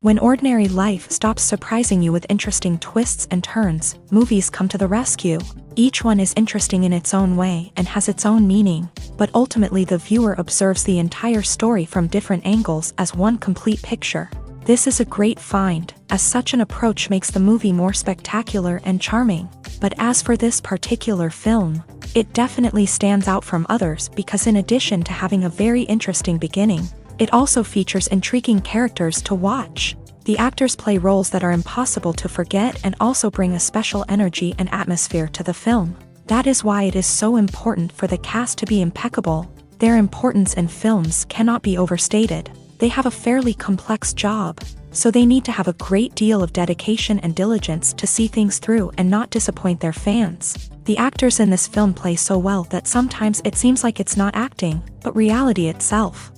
When ordinary life stops surprising you with interesting twists and turns, movies come to the rescue. Each one is interesting in its own way and has its own meaning, but ultimately the viewer observes the entire story from different angles as one complete picture. This is a great find, as such an approach makes the movie more spectacular and charming. But as for this particular film, it definitely stands out from others because in addition to having a very interesting beginning, it also features intriguing characters to watch. The actors play roles that are impossible to forget and also bring a special energy and atmosphere to the film. That is why it is so important for the cast to be impeccable. Their importance in films cannot be overstated. They have a fairly complex job, so they need to have a great deal of dedication and diligence to see things through and not disappoint their fans. The actors in this film play so well that sometimes it seems like it's not acting, but reality itself.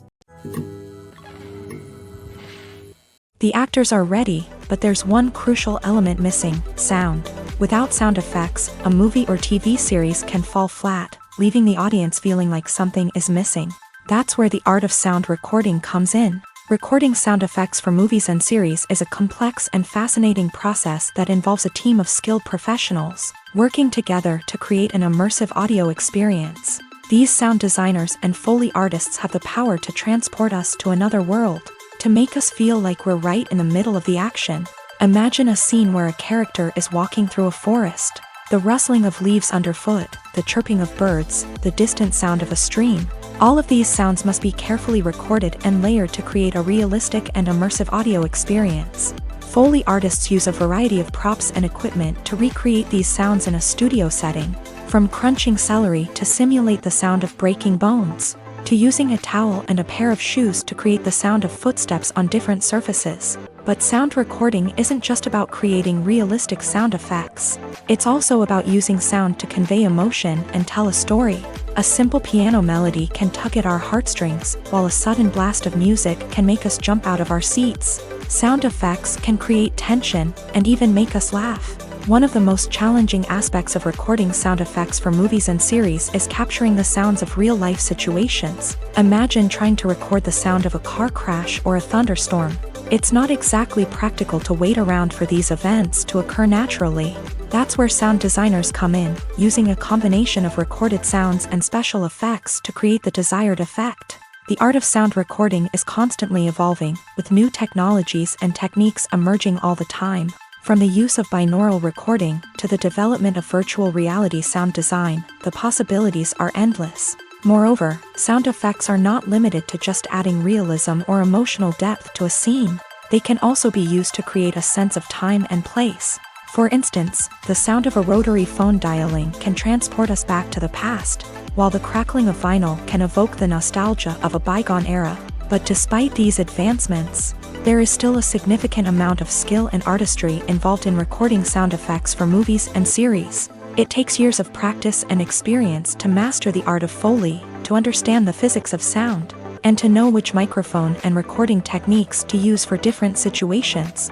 The actors are ready, but there's one crucial element missing: sound. Without sound effects, a movie or TV series can fall flat, leaving the audience feeling like something is missing. That's where the art of sound recording comes in. Recording sound effects for movies and series is a complex and fascinating process that involves a team of skilled professionals working together to create an immersive audio experience. These sound designers and Foley artists have the power to transport us to another world, to make us feel like we're right in the middle of the action. Imagine a scene where a character is walking through a forest. The rustling of leaves underfoot, the chirping of birds, the distant sound of a stream. All of these sounds must be carefully recorded and layered to create a realistic and immersive audio experience. Foley artists use a variety of props and equipment to recreate these sounds in a studio setting, from crunching celery to simulate the sound of breaking bones, to using a towel and a pair of shoes to create the sound of footsteps on different surfaces. But sound recording isn't just about creating realistic sound effects. It's also about using sound to convey emotion and tell a story. A simple piano melody can tug at our heartstrings, while a sudden blast of music can make us jump out of our seats. Sound effects can create tension and even make us laugh. One of the most challenging aspects of recording sound effects for movies and series is capturing the sounds of real-life situations. Imagine trying to record the sound of a car crash or a thunderstorm. It's not exactly practical to wait around for these events to occur naturally. That's where sound designers come in, using a combination of recorded sounds and special effects to create the desired effect. The art of sound recording is constantly evolving, with new technologies and techniques emerging all the time. From the use of binaural recording to the development of virtual reality sound design, the possibilities are endless. Moreover, sound effects are not limited to just adding realism or emotional depth to a scene. They can also be used to create a sense of time and place. For instance, the sound of a rotary phone dialing can transport us back to the past, while the crackling of vinyl can evoke the nostalgia of a bygone era. But despite these advancements, there is still a significant amount of skill and artistry involved in recording sound effects for movies and series. It takes years of practice and experience to master the art of Foley, to understand the physics of sound, and to know which microphone and recording techniques to use for different situations.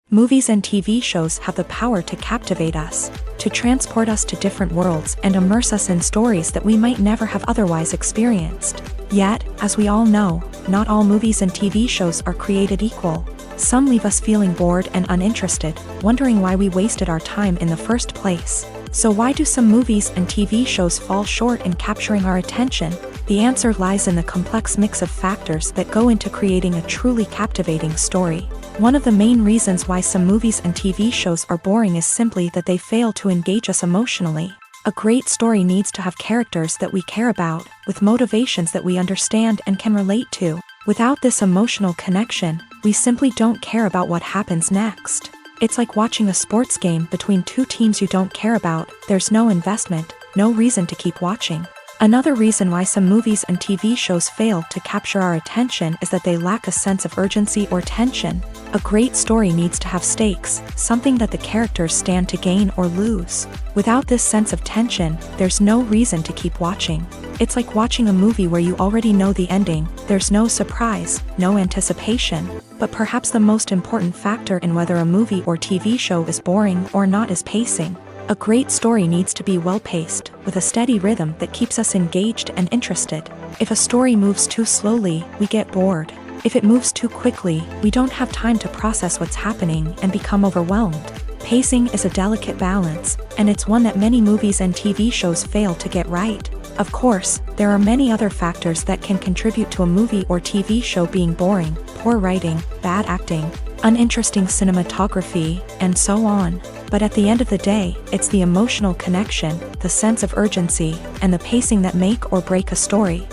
Movies and TV shows have the power to captivate us, to transport us to different worlds and immerse us in stories that we might never have otherwise experienced. Yet, as we all know, not all movies and TV shows are created equal. Some leave us feeling bored and uninterested, wondering why we wasted our time in the first place. So why do some movies and TV shows fall short in capturing our attention? The answer lies in the complex mix of factors that go into creating a truly captivating story. One of the main reasons why some movies and TV shows are boring is simply that they fail to engage us emotionally. A great story needs to have characters that we care about, with motivations that we understand and can relate to. Without this emotional connection, we simply don't care about what happens next. It's like watching a sports game between two teams you don't care about. There's no investment, no reason to keep watching. Another reason why some movies and TV shows fail to capture our attention is that they lack a sense of urgency or tension. A great story needs to have stakes, something that the characters stand to gain or lose. Without this sense of tension, there's no reason to keep watching. It's like watching a movie where you already know the ending. There's no surprise, no anticipation. But perhaps the most important factor in whether a movie or TV show is boring or not is pacing. A great story needs to be well-paced, with a steady rhythm that keeps us engaged and interested. If a story moves too slowly, we get bored. If it moves too quickly, we don't have time to process what's happening and become overwhelmed. Pacing is a delicate balance, and it's one that many movies and TV shows fail to get right. Of course, there are many other factors that can contribute to a movie or TV show being boring: poor writing, bad acting, uninteresting cinematography, and so on. But at the end of the day, it's the emotional connection, the sense of urgency, and the pacing that make or break a story.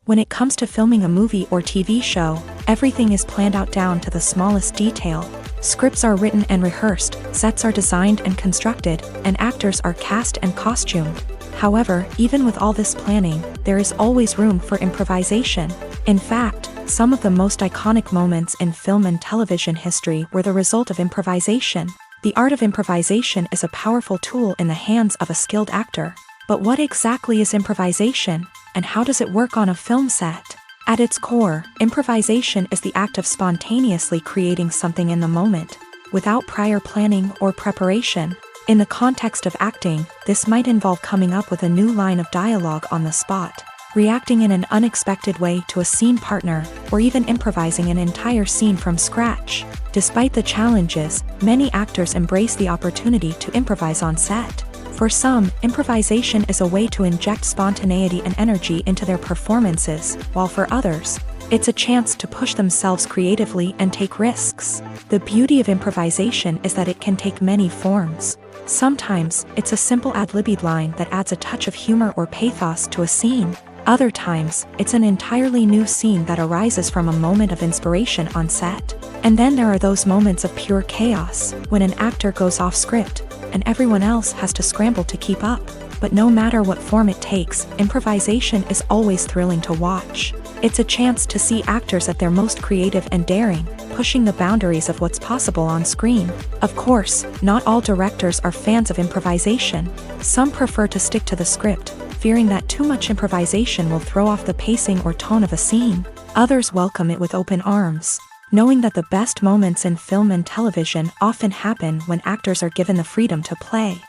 When it comes to filming a movie or TV show, everything is planned out down to the smallest detail. Scripts are written and rehearsed, sets are designed and constructed, and actors are cast and costumed. However, even with all this planning, there is always room for improvisation. In fact, some of the most iconic moments in film and television history were the result of improvisation. The art of improvisation is a powerful tool in the hands of a skilled actor. But what exactly is improvisation, and how does it work on a film set? At its core, improvisation is the act of spontaneously creating something in the moment, without prior planning or preparation. In the context of acting, this might involve coming up with a new line of dialogue on the spot, reacting in an unexpected way to a scene partner, or even improvising an entire scene from scratch. Despite the challenges, many actors embrace the opportunity to improvise on set. For some, improvisation is a way to inject spontaneity and energy into their performances, while for others, it's a chance to push themselves creatively and take risks. The beauty of improvisation is that it can take many forms. Sometimes, it's a simple ad-libbed line that adds a touch of humor or pathos to a scene. Other times, it's an entirely new scene that arises from a moment of inspiration on set. And then there are those moments of pure chaos, when an actor goes off script, and everyone else has to scramble to keep up. But no matter what form it takes, improvisation is always thrilling to watch. It's a chance to see actors at their most creative and daring, pushing the boundaries of what's possible on screen. Of course, not all directors are fans of improvisation. Some prefer to stick to the script, fearing that too much improvisation will throw off the pacing or tone of a scene. Others welcome it with open arms, knowing that the best moments in film and television often happen when actors are given the freedom to play.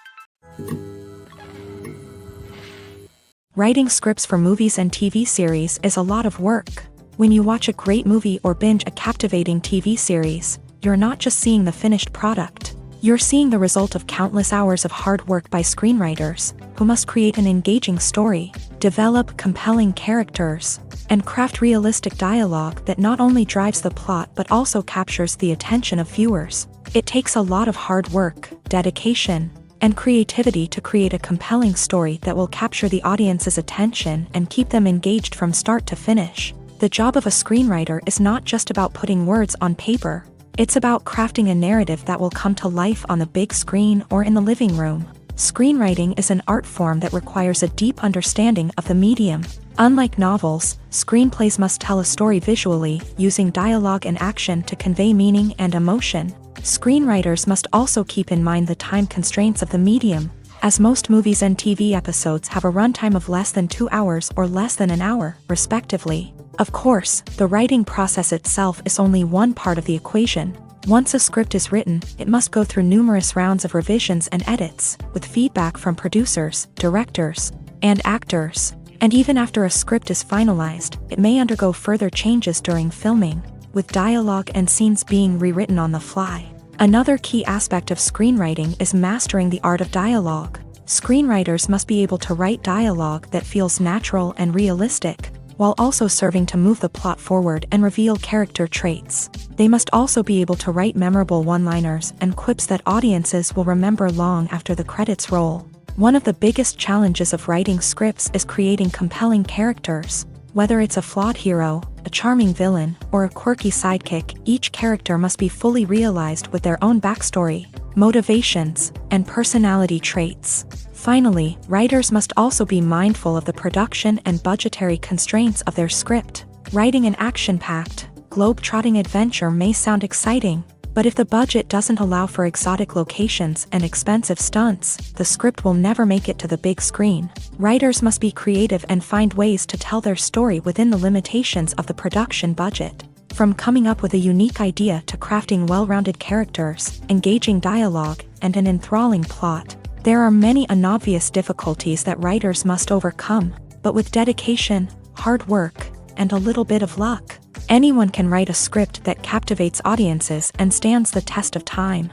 Writing scripts for movies and TV series is a lot of work. When you watch a great movie or binge a captivating TV series, you're not just seeing the finished product. You're seeing the result of countless hours of hard work by screenwriters, who must create an engaging story, develop compelling characters, and craft realistic dialogue that not only drives the plot but also captures the attention of viewers. It takes a lot of hard work, dedication, and creativity to create a compelling story that will capture the audience's attention and keep them engaged from start to finish. The job of a screenwriter is not just about putting words on paper. It's about crafting a narrative that will come to life on the big screen or in the living room. Screenwriting is an art form that requires a deep understanding of the medium. Unlike novels, screenplays must tell a story visually, using dialogue and action to convey meaning and emotion. Screenwriters must also keep in mind the time constraints of the medium, as most movies and TV episodes have a runtime of less than 2 hours or less than an hour, respectively. Of course, the writing process itself is only one part of the equation. Once a script is written, it must go through numerous rounds of revisions and edits, with feedback from producers, directors, and actors. And even after a script is finalized, it may undergo further changes during filming, with dialogue and scenes being rewritten on the fly. Another key aspect of screenwriting is mastering the art of dialogue. Screenwriters must be able to write dialogue that feels natural and realistic, while also serving to move the plot forward and reveal character traits. They must also be able to write memorable one-liners and quips that audiences will remember long after the credits roll. One of the biggest challenges of writing scripts is creating compelling characters. Whether it's a flawed hero, a charming villain, or a quirky sidekick, each character must be fully realized with their own backstory, motivations, and personality traits. Finally, writers must also be mindful of the production and budgetary constraints of their script. Writing an action-packed, globe-trotting adventure may sound exciting, but if the budget doesn't allow for exotic locations and expensive stunts, the script will never make it to the big screen. Writers must be creative and find ways to tell their story within the limitations of the production budget. From coming up with a unique idea to crafting well-rounded characters, engaging dialogue, and an enthralling plot, there are many unobvious difficulties that writers must overcome, but with dedication, hard work, and a little bit of luck, anyone can write a script that captivates audiences and stands the test of time.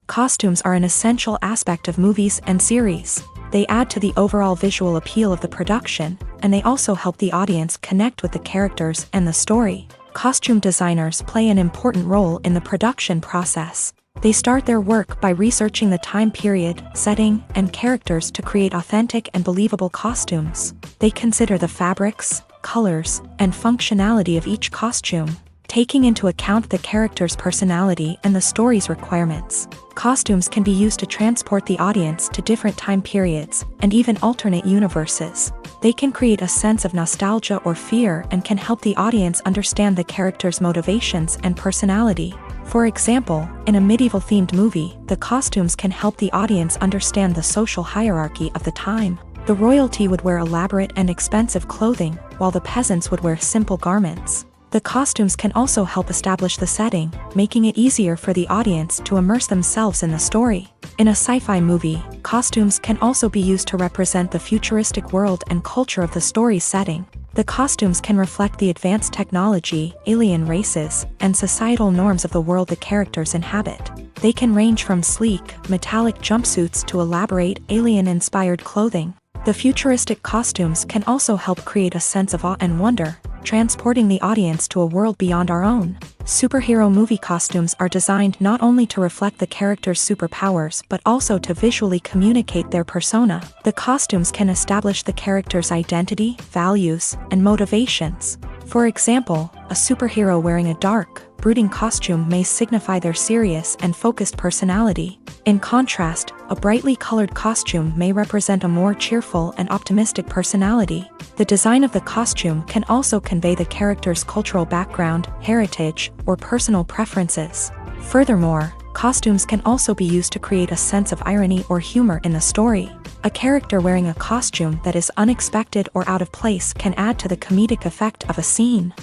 Costumes are an essential aspect of movies and series. They add to the overall visual appeal of the production, and they also help the audience connect with the characters and the story. Costume designers play an important role in the production process. They start their work by researching the time period, setting, and characters to create authentic and believable costumes. They consider the fabrics, colors, and functionality of each costume, taking into account the character's personality and the story's requirements. Costumes can be used to transport the audience to different time periods and even alternate universes. They can create a sense of nostalgia or fear and can help the audience understand the character's motivations and personality. For example, in a medieval-themed movie, the costumes can help the audience understand the social hierarchy of the time. The royalty would wear elaborate and expensive clothing, while the peasants would wear simple garments. The costumes can also help establish the setting, making it easier for the audience to immerse themselves in the story. In a sci-fi movie, costumes can also be used to represent the futuristic world and culture of the story's setting. The costumes can reflect the advanced technology, alien races, and societal norms of the world the characters inhabit. They can range from sleek, metallic jumpsuits to elaborate, alien-inspired clothing. The futuristic costumes can also help create a sense of awe and wonder, transporting the audience to a world beyond our own. Superhero movie costumes are designed not only to reflect the character's superpowers but also to visually communicate their persona. The costumes can establish the character's identity, values, and motivations. For example, a superhero wearing a dark, brooding costume may signify their serious and focused personality. In contrast, a brightly colored costume may represent a more cheerful and optimistic personality. The design of the costume can also convey the character's cultural background, heritage, or personal preferences. Furthermore, costumes can also be used to create a sense of irony or humor in the story. A character wearing a costume that is unexpected or out of place can add to the comedic effect of a scene.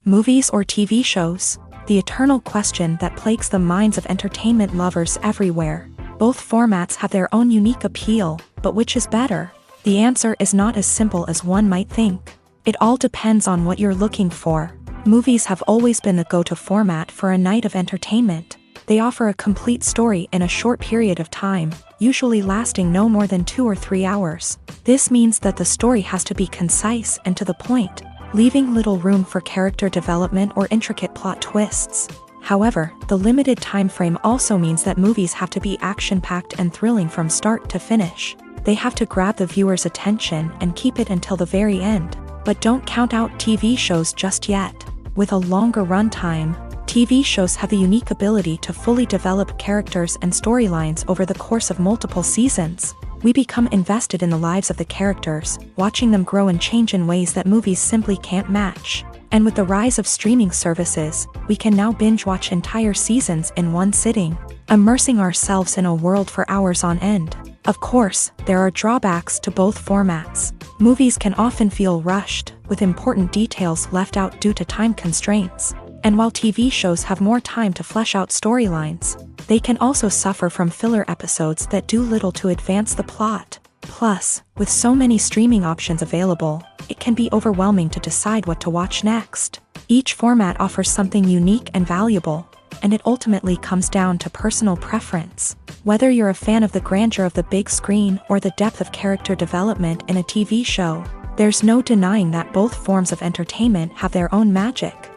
Movies or TV shows? The eternal question that plagues the minds of entertainment lovers everywhere. Both formats have their own unique appeal, but which is better? The answer is not as simple as one might think. It all depends on what you're looking for. Movies have always been the go-to format for a night of entertainment. They offer a complete story in a short period of time, usually lasting no more than 2 or 3 hours. This means that the story has to be concise and to the point, leaving little room for character development or intricate plot twists. However, the limited time frame also means that movies have to be action-packed and thrilling from start to finish. They have to grab the viewer's attention and keep it until the very end. But don't count out TV shows just yet. With a longer runtime, TV shows have the unique ability to fully develop characters and storylines over the course of multiple seasons. We become invested in the lives of the characters, watching them grow and change in ways that movies simply can't match. And with the rise of streaming services, we can now binge-watch entire seasons in one sitting, immersing ourselves in a world for hours on end. Of course, there are drawbacks to both formats. Movies can often feel rushed, with important details left out due to time constraints. And while TV shows have more time to flesh out storylines, they can also suffer from filler episodes that do little to advance the plot. Plus, with so many streaming options available, it can be overwhelming to decide what to watch next. Each format offers something unique and valuable, and it ultimately comes down to personal preference. Whether you're a fan of the grandeur of the big screen or the depth of character development in a TV show, there's no denying that both forms of entertainment have their own magic.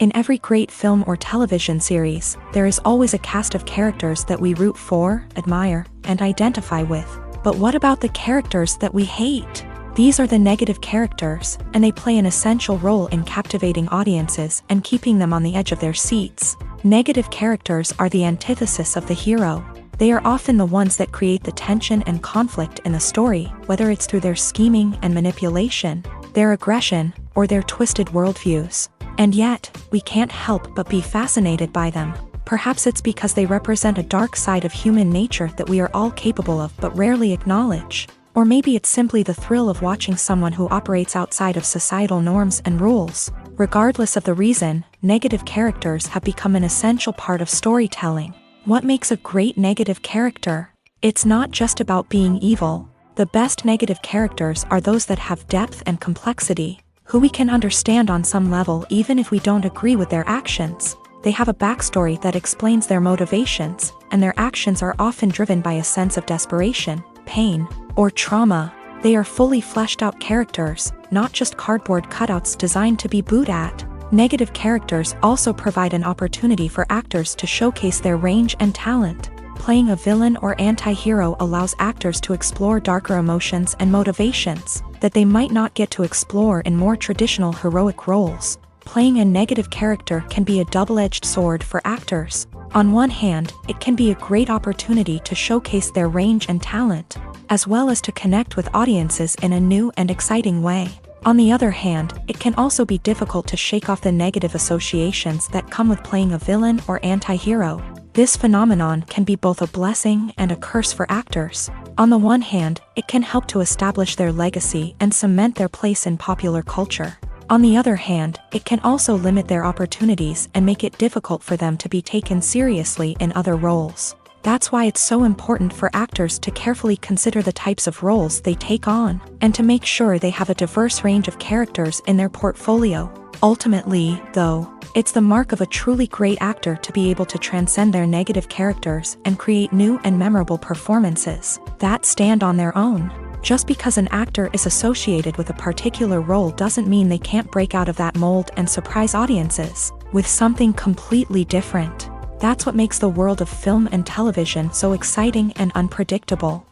In every great film or television series, there is always a cast of characters that we root for, admire, and identify with. But what about the characters that we hate? These are the negative characters, and they play an essential role in captivating audiences and keeping them on the edge of their seats. Negative characters are the antithesis of the hero. They are often the ones that create the tension and conflict in the story, whether it's through their scheming and manipulation, their aggression, or their twisted worldviews. And yet, we can't help but be fascinated by them. Perhaps it's because they represent a dark side of human nature that we are all capable of but rarely acknowledge. Or maybe it's simply the thrill of watching someone who operates outside of societal norms and rules. Regardless of the reason, negative characters have become an essential part of storytelling. What makes a great negative character? It's not just about being evil. The best negative characters are those that have depth and complexity, who we can understand on some level even if we don't agree with their actions. They have a backstory that explains their motivations, and their actions are often driven by a sense of desperation, pain, or trauma. They are fully fleshed out characters, not just cardboard cutouts designed to be booed at. Negative characters also provide an opportunity for actors to showcase their range and talent. Playing a villain or anti-hero allows actors to explore darker emotions and motivations that they might not get to explore in more traditional heroic roles. Playing a negative character can be a double-edged sword for actors. On one hand, it can be a great opportunity to showcase their range and talent, as well as to connect with audiences in a new and exciting way. On the other hand, it can also be difficult to shake off the negative associations that come with playing a villain or anti-hero. This phenomenon can be both a blessing and a curse for actors. On the one hand, it can help to establish their legacy and cement their place in popular culture. On the other hand, it can also limit their opportunities and make it difficult for them to be taken seriously in other roles. That's why it's so important for actors to carefully consider the types of roles they take on, and to make sure they have a diverse range of characters in their portfolio. Ultimately, though, it's the mark of a truly great actor to be able to transcend their negative characters and create new and memorable performances that stand on their own. Just because an actor is associated with a particular role doesn't mean they can't break out of that mold and surprise audiences with something completely different. That's what makes the world of film and television so exciting and unpredictable.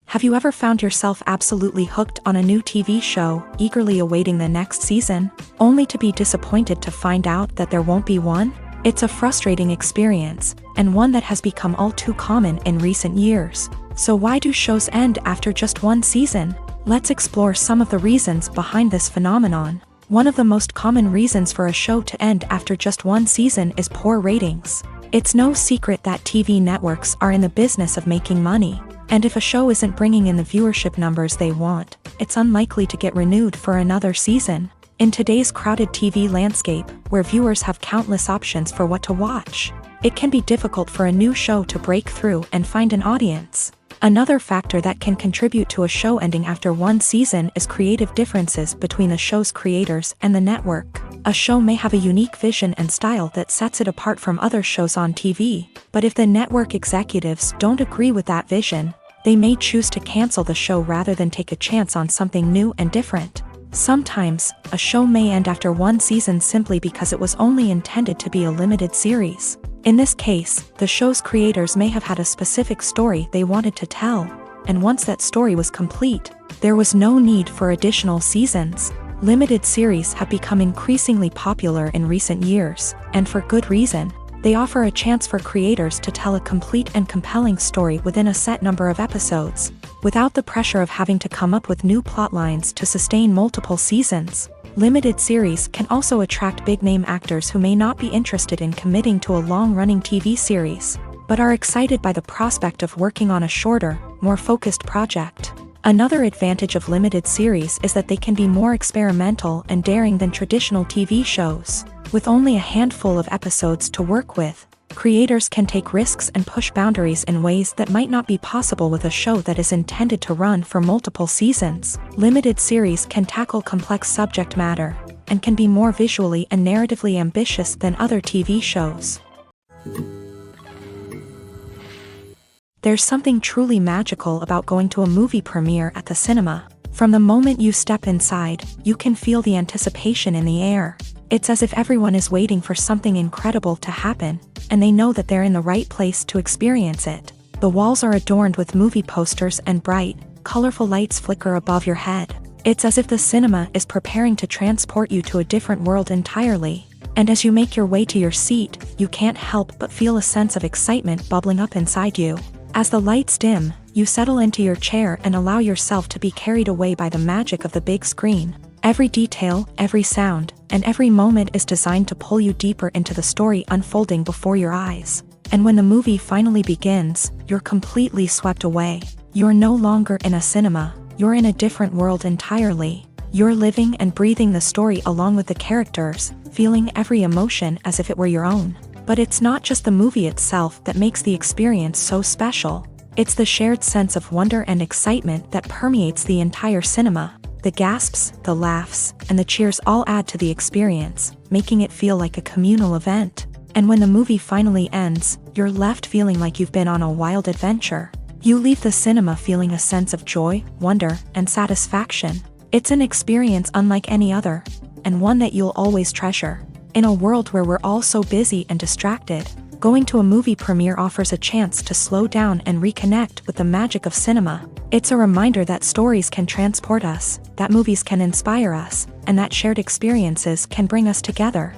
Have you ever found yourself absolutely hooked on a new TV show, eagerly awaiting the next season, only to be disappointed to find out that there won't be one? It's a frustrating experience, and one that has become all too common in recent years. So why do shows end after just one season? Let's explore some of the reasons behind this phenomenon. One of the most common reasons for a show to end after just one season is poor ratings. It's no secret that TV networks are in the business of making money, and if a show isn't bringing in the viewership numbers they want, it's unlikely to get renewed for another season. In today's crowded TV landscape, where viewers have countless options for what to watch, it can be difficult for a new show to break through and find an audience. Another factor that can contribute to a show ending after one season is creative differences between the show's creators and the network. A show may have a unique vision and style that sets it apart from other shows on TV, but if the network executives don't agree with that vision, they may choose to cancel the show rather than take a chance on something new and different. Sometimes, a show may end after one season simply because it was only intended to be a limited series. In this case, the show's creators may have had a specific story they wanted to tell, and once that story was complete, there was no need for additional seasons. Limited series have become increasingly popular in recent years, and for good reason. They offer a chance for creators to tell a complete and compelling story within a set number of episodes, without the pressure of having to come up with new plot lines to sustain multiple seasons. Limited series can also attract big-name actors who may not be interested in committing to a long-running TV series, but are excited by the prospect of working on a shorter, more focused project. Another advantage of limited series is that they can be more experimental and daring than traditional TV shows. With only a handful of episodes to work with, creators can take risks and push boundaries in ways that might not be possible with a show that is intended to run for multiple seasons. Limited series can tackle complex subject matter, and can be more visually and narratively ambitious than other TV shows. There's something truly magical about going to a movie premiere at the cinema. From the moment you step inside, you can feel the anticipation in the air. It's as if everyone is waiting for something incredible to happen, and they know that they're in the right place to experience it. The walls are adorned with movie posters and bright, colorful lights flicker above your head. It's as if the cinema is preparing to transport you to a different world entirely. And as you make your way to your seat, you can't help but feel a sense of excitement bubbling up inside you. As the lights dim, you settle into your chair and allow yourself to be carried away by the magic of the big screen. Every detail, every sound, and every moment is designed to pull you deeper into the story unfolding before your eyes. And when the movie finally begins, you're completely swept away. You're no longer in a cinema, you're in a different world entirely. You're living and breathing the story along with the characters, feeling every emotion as if it were your own. But it's not just the movie itself that makes the experience so special. It's the shared sense of wonder and excitement that permeates the entire cinema. The gasps, the laughs, and the cheers all add to the experience, making it feel like a communal event. And when the movie finally ends, you're left feeling like you've been on a wild adventure. You leave the cinema feeling a sense of joy, wonder, and satisfaction. It's an experience unlike any other, and one that you'll always treasure. In a world where we're all so busy and distracted, going to a movie premiere offers a chance to slow down and reconnect with the magic of cinema. It's a reminder that stories can transport us, that movies can inspire us, and that shared experiences can bring us together.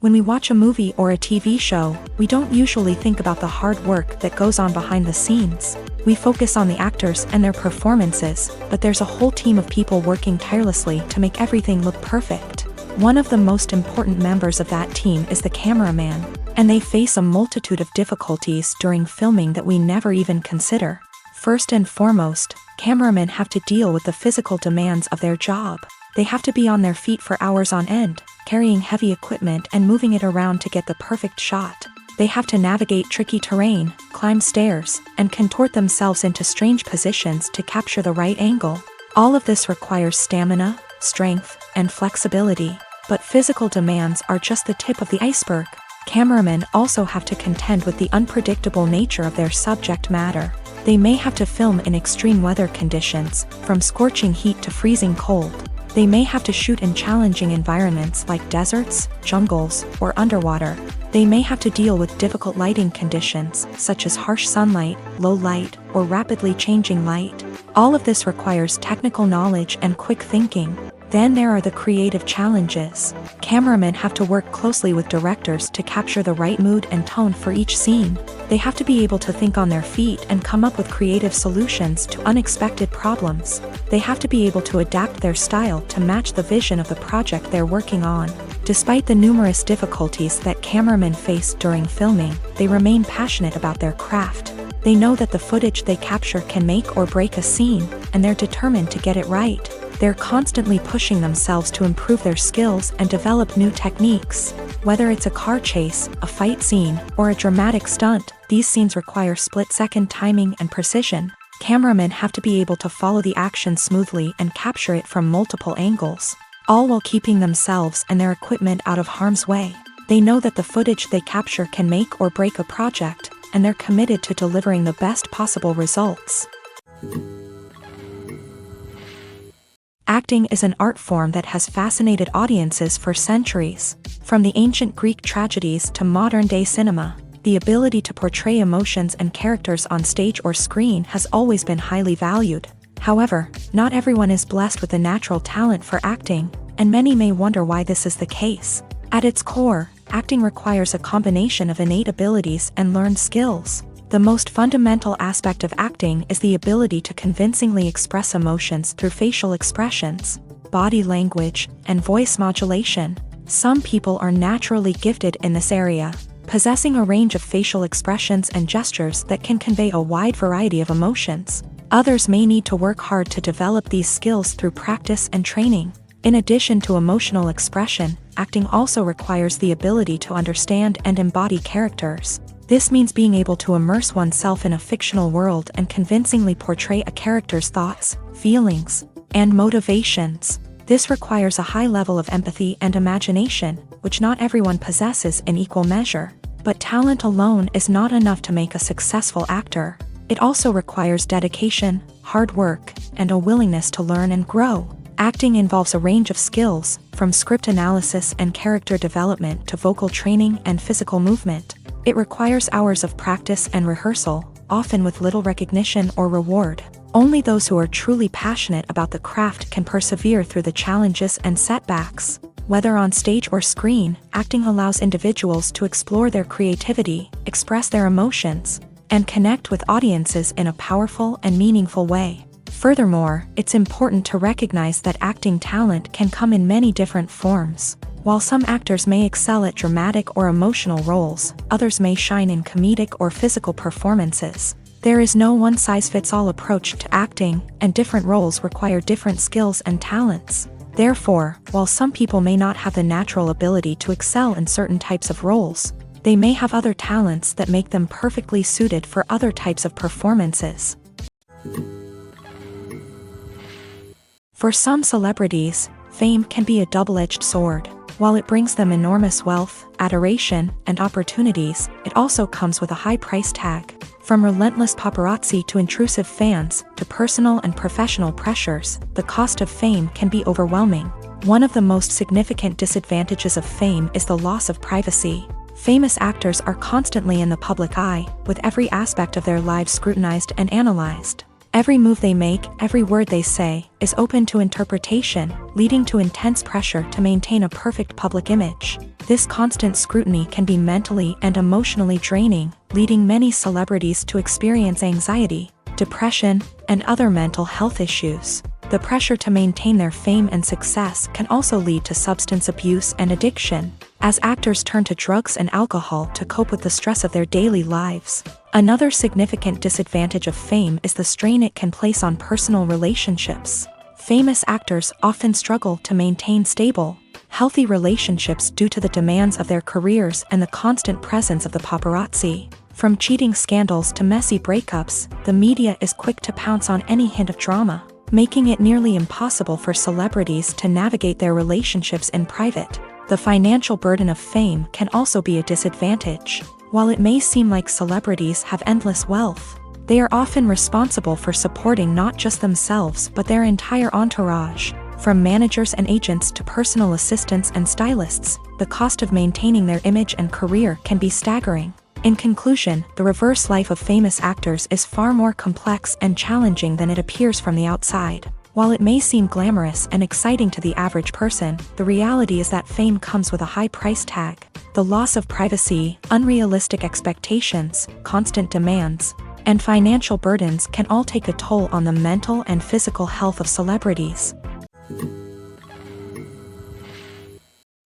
When we watch a movie or a TV show, we don't usually think about the hard work that goes on behind the scenes. We focus on the actors and their performances, but there's a whole team of people working tirelessly to make everything look perfect. One of the most important members of that team is the cameraman, and they face a multitude of difficulties during filming that we never even consider. First and foremost, cameramen have to deal with the physical demands of their job. They have to be on their feet for hours on end, carrying heavy equipment and moving it around to get the perfect shot. They have to navigate tricky terrain, climb stairs, and contort themselves into strange positions to capture the right angle. All of this requires stamina, strength, and flexibility. But physical demands are just the tip of the iceberg. Cameramen also have to contend with the unpredictable nature of their subject matter. They may have to film in extreme weather conditions, from scorching heat to freezing cold. They may have to shoot in challenging environments like deserts, jungles, or underwater. They may have to deal with difficult lighting conditions, such as harsh sunlight, low light, or rapidly changing light. All of this requires technical knowledge and quick thinking. Then there are the creative challenges. Cameramen have to work closely with directors to capture the right mood and tone for each scene. They have to be able to think on their feet and come up with creative solutions to unexpected problems. They have to be able to adapt their style to match the vision of the project they're working on. Despite the numerous difficulties that cameramen face during filming, they remain passionate about their craft. They know that the footage they capture can make or break a scene, and they're determined to get it right. They're constantly pushing themselves to improve their skills and develop new techniques. Whether it's a car chase, a fight scene, or a dramatic stunt, these scenes require split-second timing and precision. Cameramen have to be able to follow the action smoothly and capture it from multiple angles, all while keeping themselves and their equipment out of harm's way. They know that the footage they capture can make or break a project, and they're committed to delivering the best possible results. Acting is an art form that has fascinated audiences for centuries. From the ancient Greek tragedies to modern-day cinema, the ability to portray emotions and characters on stage or screen has always been highly valued. However, not everyone is blessed with a natural talent for acting, and many may wonder why this is the case. At its core, acting requires a combination of innate abilities and learned skills. The most fundamental aspect of acting is the ability to convincingly express emotions through facial expressions, body language, and voice modulation. Some people are naturally gifted in this area, possessing a range of facial expressions and gestures that can convey a wide variety of emotions. Others may need to work hard to develop these skills through practice and training. In addition to emotional expression, acting also requires the ability to understand and embody characters. This means being able to immerse oneself in a fictional world and convincingly portray a character's thoughts, feelings, and motivations. This requires a high level of empathy and imagination, which not everyone possesses in equal measure. But talent alone is not enough to make a successful actor. It also requires dedication, hard work, and a willingness to learn and grow. Acting involves a range of skills, from script analysis and character development to vocal training and physical movement. It requires hours of practice and rehearsal, often with little recognition or reward. Only those who are truly passionate about the craft can persevere through the challenges and setbacks. Whether on stage or screen, acting allows individuals to explore their creativity, express their emotions, and connect with audiences in a powerful and meaningful way. Furthermore, it's important to recognize that acting talent can come in many different forms. While some actors may excel at dramatic or emotional roles, others may shine in comedic or physical performances. There is no one-size-fits-all approach to acting, and different roles require different skills and talents. Therefore, while some people may not have the natural ability to excel in certain types of roles, they may have other talents that make them perfectly suited for other types of performances. For some celebrities, fame can be a double-edged sword. While it brings them enormous wealth, adoration, and opportunities, it also comes with a high price tag. From relentless paparazzi to intrusive fans, to personal and professional pressures, the cost of fame can be overwhelming. One of the most significant disadvantages of fame is the loss of privacy. Famous actors are constantly in the public eye, with every aspect of their lives scrutinized and analyzed. Every move they make, every word they say, is open to interpretation, leading to intense pressure to maintain a perfect public image. This constant scrutiny can be mentally and emotionally draining, leading many celebrities to experience anxiety, depression, and other mental health issues. The pressure to maintain their fame and success can also lead to substance abuse and addiction, as actors turn to drugs and alcohol to cope with the stress of their daily lives. Another significant disadvantage of fame is the strain it can place on personal relationships. Famous actors often struggle to maintain stable, healthy relationships due to the demands of their careers and the constant presence of the paparazzi. From cheating scandals to messy breakups, the media is quick to pounce on any hint of drama, making it nearly impossible for celebrities to navigate their relationships in private. The financial burden of fame can also be a disadvantage. While it may seem like celebrities have endless wealth, they are often responsible for supporting not just themselves but their entire entourage. From managers and agents to personal assistants and stylists, the cost of maintaining their image and career can be staggering. In conclusion, the reverse life of famous actors is far more complex and challenging than it appears from the outside. While it may seem glamorous and exciting to the average person, the reality is that fame comes with a high price tag. The loss of privacy, unrealistic expectations, constant demands, and financial burdens can all take a toll on the mental and physical health of celebrities.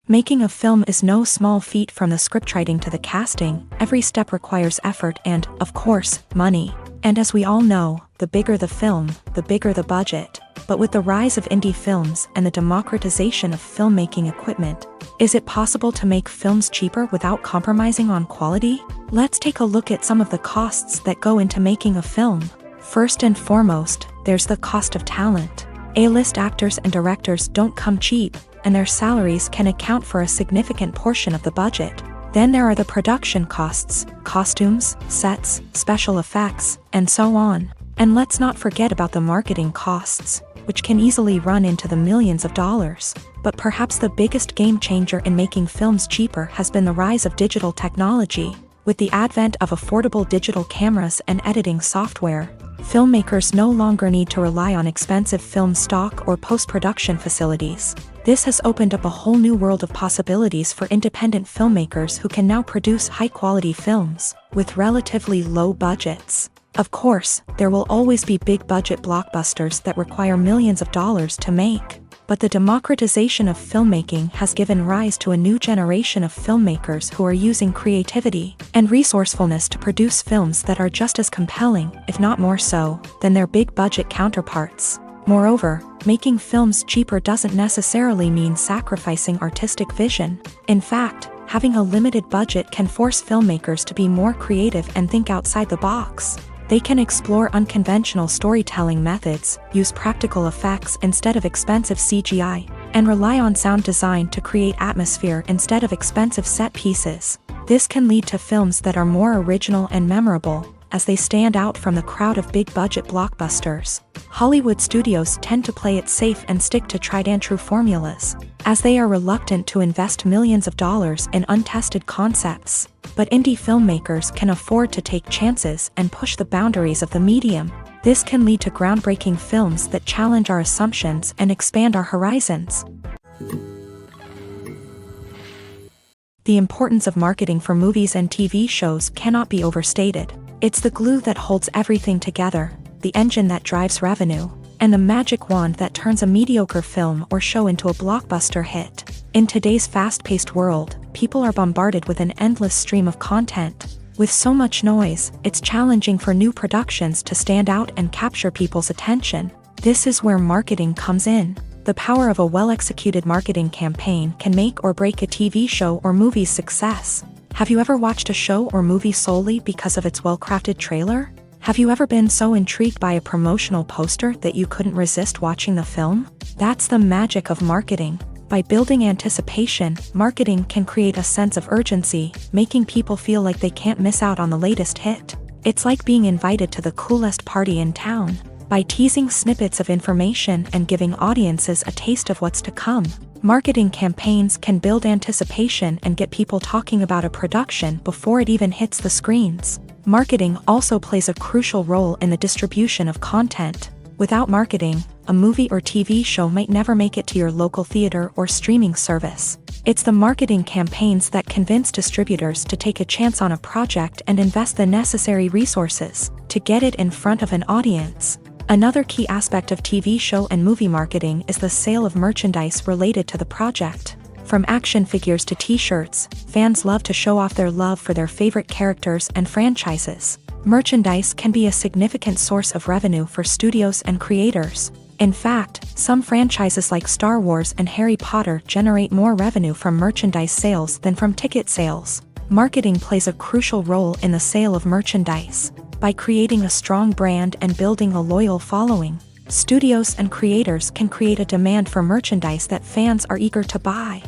Making a film is no small feat. From the scriptwriting to the casting, every step requires effort and, of course, money. And as we all know, the bigger the film, the bigger the budget. But with the rise of indie films and the democratization of filmmaking equipment, is it possible to make films cheaper without compromising on quality? Let's take a look at some of the costs that go into making a film. First and foremost, there's the cost of talent. A-list actors and directors don't come cheap, and their salaries can account for a significant portion of the budget. Then there are the production costs, costumes, sets, special effects, and so on. And let's not forget about the marketing costs, which can easily run into the millions of dollars. But perhaps the biggest game changer in making films cheaper has been the rise of digital technology. With the advent of affordable digital cameras and editing software, filmmakers no longer need to rely on expensive film stock or post-production facilities. This has opened up a whole new world of possibilities for independent filmmakers who can now produce high-quality films with relatively low budgets. Of course, there will always be big-budget blockbusters that require millions of dollars to make. But the democratization of filmmaking has given rise to a new generation of filmmakers who are using creativity and resourcefulness to produce films that are just as compelling, if not more so, than their big-budget counterparts. Moreover, making films cheaper doesn't necessarily mean sacrificing artistic vision. In fact, having a limited budget can force filmmakers to be more creative and think outside the box. They can explore unconventional storytelling methods, use practical effects instead of expensive CGI, and rely on sound design to create atmosphere instead of expensive set pieces. This can lead to films that are more original and memorable, as they stand out from the crowd of big-budget blockbusters. Hollywood studios tend to play it safe and stick to tried-and-true formulas, as they are reluctant to invest millions of dollars in untested concepts. But indie filmmakers can afford to take chances and push the boundaries of the medium. This can lead to groundbreaking films that challenge our assumptions and expand our horizons. The importance of marketing for movies and TV shows cannot be overstated. It's the glue that holds everything together, the engine that drives revenue, and the magic wand that turns a mediocre film or show into a blockbuster hit. In today's fast-paced world, people are bombarded with an endless stream of content. With so much noise, it's challenging for new productions to stand out and capture people's attention. This is where marketing comes in. The power of a well-executed marketing campaign can make or break a TV show or movie's success. Have you ever watched a show or movie solely because of its well-crafted trailer? Have you ever been so intrigued by a promotional poster that you couldn't resist watching the film? That's the magic of marketing. By building anticipation, marketing can create a sense of urgency, making people feel like they can't miss out on the latest hit. It's like being invited to the coolest party in town. By teasing snippets of information and giving audiences a taste of what's to come, marketing campaigns can build anticipation and get people talking about a production before it even hits the screens. Marketing also plays a crucial role in the distribution of content. Without marketing, a movie or TV show might never make it to your local theater or streaming service. It's the marketing campaigns that convince distributors to take a chance on a project and invest the necessary resources to get it in front of an audience. Another key aspect of TV show and movie marketing is the sale of merchandise related to the project. From action figures to t-shirts, fans love to show off their love for their favorite characters and franchises. Merchandise can be a significant source of revenue for studios and creators. In fact, some franchises like Star Wars and Harry Potter generate more revenue from merchandise sales than from ticket sales. Marketing plays a crucial role in the sale of merchandise. By creating a strong brand and building a loyal following, studios and creators can create a demand for merchandise that fans are eager to buy.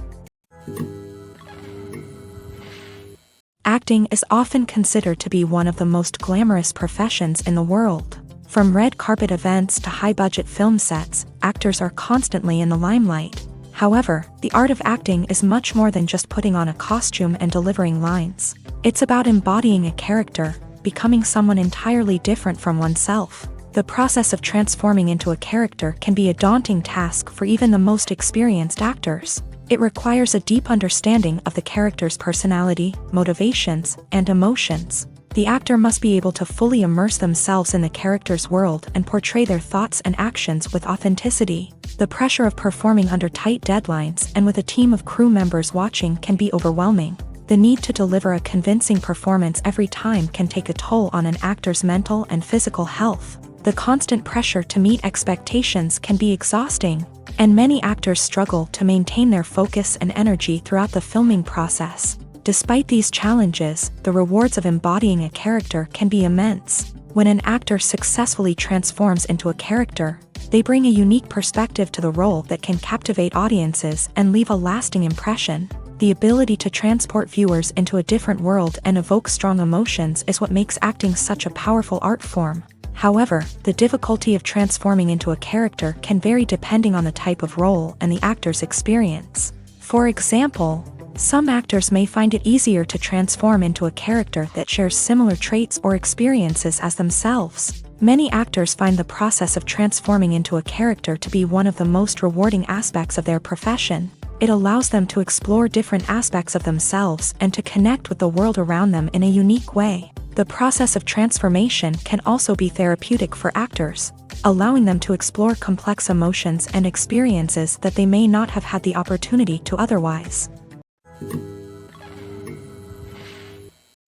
Acting is often considered to be one of the most glamorous professions in the world. From red carpet events to high-budget film sets, actors are constantly in the limelight. However, the art of acting is much more than just putting on a costume and delivering lines. It's about embodying a character, becoming someone entirely different from oneself. The process of transforming into a character can be a daunting task for even the most experienced actors. It requires a deep understanding of the character's personality, motivations, and emotions. The actor must be able to fully immerse themselves in the character's world and portray their thoughts and actions with authenticity. The pressure of performing under tight deadlines and with a team of crew members watching can be overwhelming. The need to deliver a convincing performance every time can take a toll on an actor's mental and physical health. The constant pressure to meet expectations can be exhausting, and many actors struggle to maintain their focus and energy throughout the filming process. Despite these challenges, the rewards of embodying a character can be immense. When an actor successfully transforms into a character, they bring a unique perspective to the role that can captivate audiences and leave a lasting impression. The ability to transport viewers into a different world and evoke strong emotions is what makes acting such a powerful art form. However, the difficulty of transforming into a character can vary depending on the type of role and the actor's experience. For example, some actors may find it easier to transform into a character that shares similar traits or experiences as themselves. Many actors find the process of transforming into a character to be one of the most rewarding aspects of their profession. It allows them to explore different aspects of themselves and to connect with the world around them in a unique way. The process of transformation can also be therapeutic for actors, allowing them to explore complex emotions and experiences that they may not have had the opportunity to otherwise.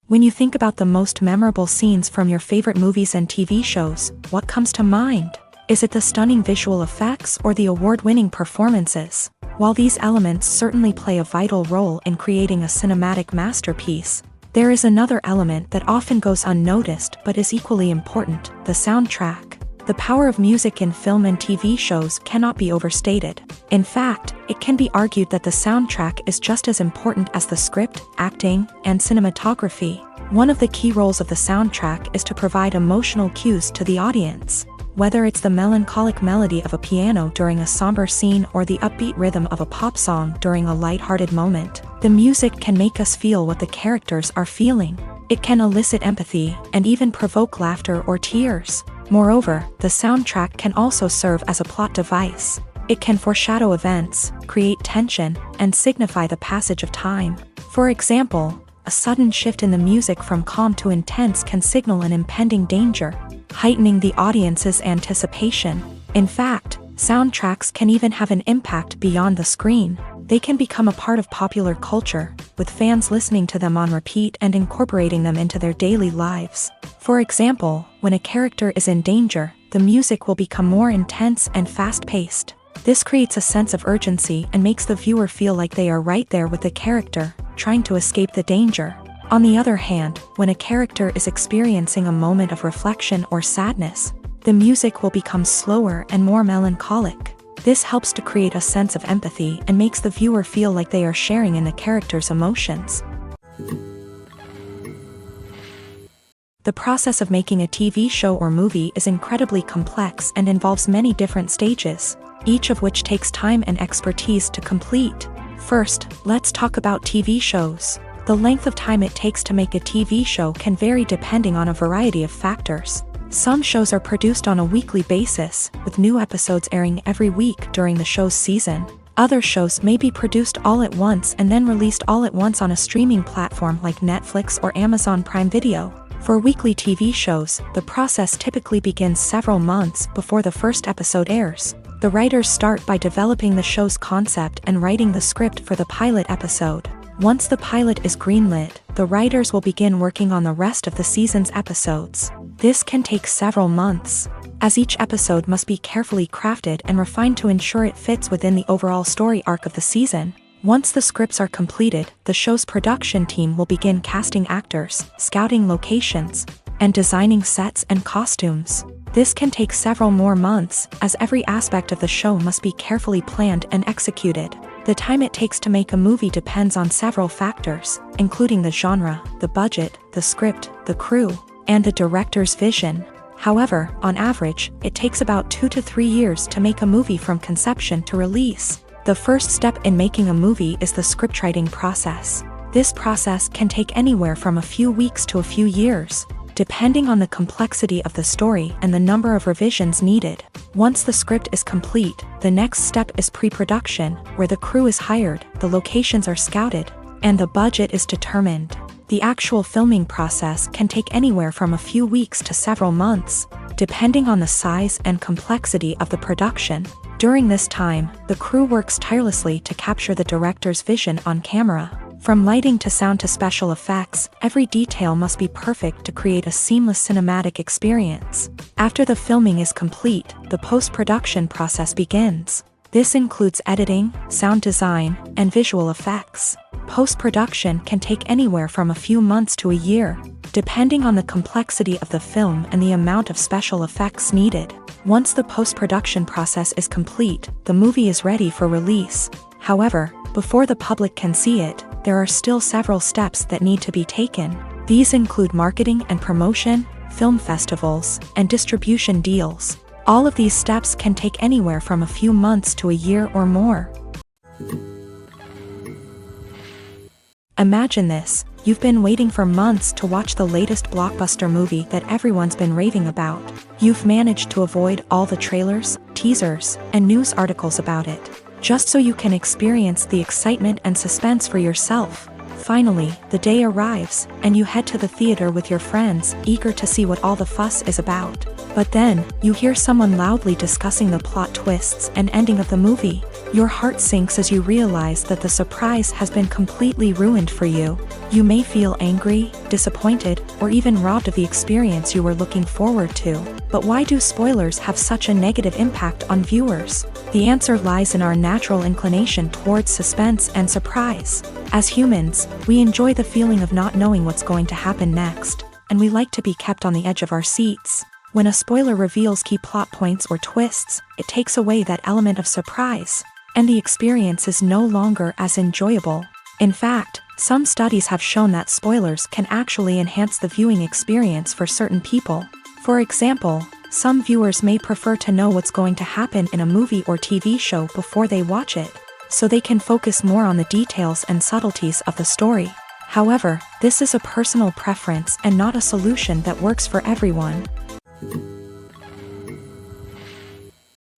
When you think about the most memorable scenes from your favorite movies and TV shows, what comes to mind? Is it the stunning visual effects or the award-winning performances? While these elements certainly play a vital role in creating a cinematic masterpiece, there is another element that often goes unnoticed but is equally important: the soundtrack. The power of music in film and TV shows cannot be overstated. In fact, it can be argued that the soundtrack is just as important as the script, acting, and cinematography. One of the key roles of the soundtrack is to provide emotional cues to the audience. Whether it's the melancholic melody of a piano during a somber scene or the upbeat rhythm of a pop song during a lighthearted moment, the music can make us feel what the characters are feeling. It can elicit empathy and even provoke laughter or tears. Moreover, the soundtrack can also serve as a plot device. It can foreshadow events, create tension, and signify the passage of time. For example, a sudden shift in the music from calm to intense can signal an impending danger, heightening the audience's anticipation. In fact, soundtracks can even have an impact beyond the screen. They can become a part of popular culture, with fans listening to them on repeat and incorporating them into their daily lives. For example, when a character is in danger, the music will become more intense and fast-paced. This creates a sense of urgency and makes the viewer feel like they are right there with the character, trying to escape the danger. On the other hand, when a character is experiencing a moment of reflection or sadness, the music will become slower and more melancholic. This helps to create a sense of empathy and makes the viewer feel like they are sharing in the character's emotions. The process of making a TV show or movie is incredibly complex and involves many different stages, each of which takes time and expertise to complete. First, let's talk about TV shows. The length of time it takes to make a TV show can vary depending on a variety of factors. Some shows are produced on a weekly basis, with new episodes airing every week during the show's season. Other shows may be produced all at once and then released all at once on a streaming platform like Netflix or Amazon Prime Video. For weekly TV shows, the process typically begins several months before the first episode airs. The writers start by developing the show's concept and writing the script for the pilot episode. Once the pilot is greenlit, the writers will begin working on the rest of the season's episodes. This can take several months, as each episode must be carefully crafted and refined to ensure it fits within the overall story arc of the season. Once the scripts are completed, the show's production team will begin casting actors, scouting locations, and designing sets and costumes. This can take several more months, as every aspect of the show must be carefully planned and executed. The time it takes to make a movie depends on several factors, including the genre, the budget, the script, the crew, and the director's vision. However, on average, it takes about 2 to 3 years to make a movie from conception to release. The first step in making a movie is the scriptwriting process. This process can take anywhere from a few weeks to a few years, depending on the complexity of the story and the number of revisions needed. Once the script is complete, the next step is pre-production, where the crew is hired, the locations are scouted, and the budget is determined. The actual filming process can take anywhere from a few weeks to several months, depending on the size and complexity of the production. During this time, the crew works tirelessly to capture the director's vision on camera. From lighting to sound to special effects, every detail must be perfect to create a seamless cinematic experience. After the filming is complete, the post-production process begins. This includes editing, sound design, and visual effects. Post-production can take anywhere from a few months to a year, depending on the complexity of the film and the amount of special effects needed. Once the post-production process is complete, the movie is ready for release. However, before the public can see it, there are still several steps that need to be taken. These include marketing and promotion, film festivals, and distribution deals. All of these steps can take anywhere from a few months to a year or more. Imagine this: you've been waiting for months to watch the latest blockbuster movie that everyone's been raving about. You've managed to avoid all the trailers, teasers, and news articles about it, just so you can experience the excitement and suspense for yourself. Finally, the day arrives, and you head to the theater with your friends, eager to see what all the fuss is about. But then, you hear someone loudly discussing the plot twists and ending of the movie. Your heart sinks as you realize that the surprise has been completely ruined for you. You may feel angry, disappointed, or even robbed of the experience you were looking forward to. But why do spoilers have such a negative impact on viewers? The answer lies in our natural inclination towards suspense and surprise. As humans, we enjoy the feeling of not knowing what's going to happen next, and we like to be kept on the edge of our seats. When a spoiler reveals key plot points or twists, it takes away that element of surprise, and the experience is no longer as enjoyable. In fact, some studies have shown that spoilers can actually enhance the viewing experience for certain people. For example, some viewers may prefer to know what's going to happen in a movie or TV show before they watch it, so they can focus more on the details and subtleties of the story. However, this is a personal preference and not a solution that works for everyone.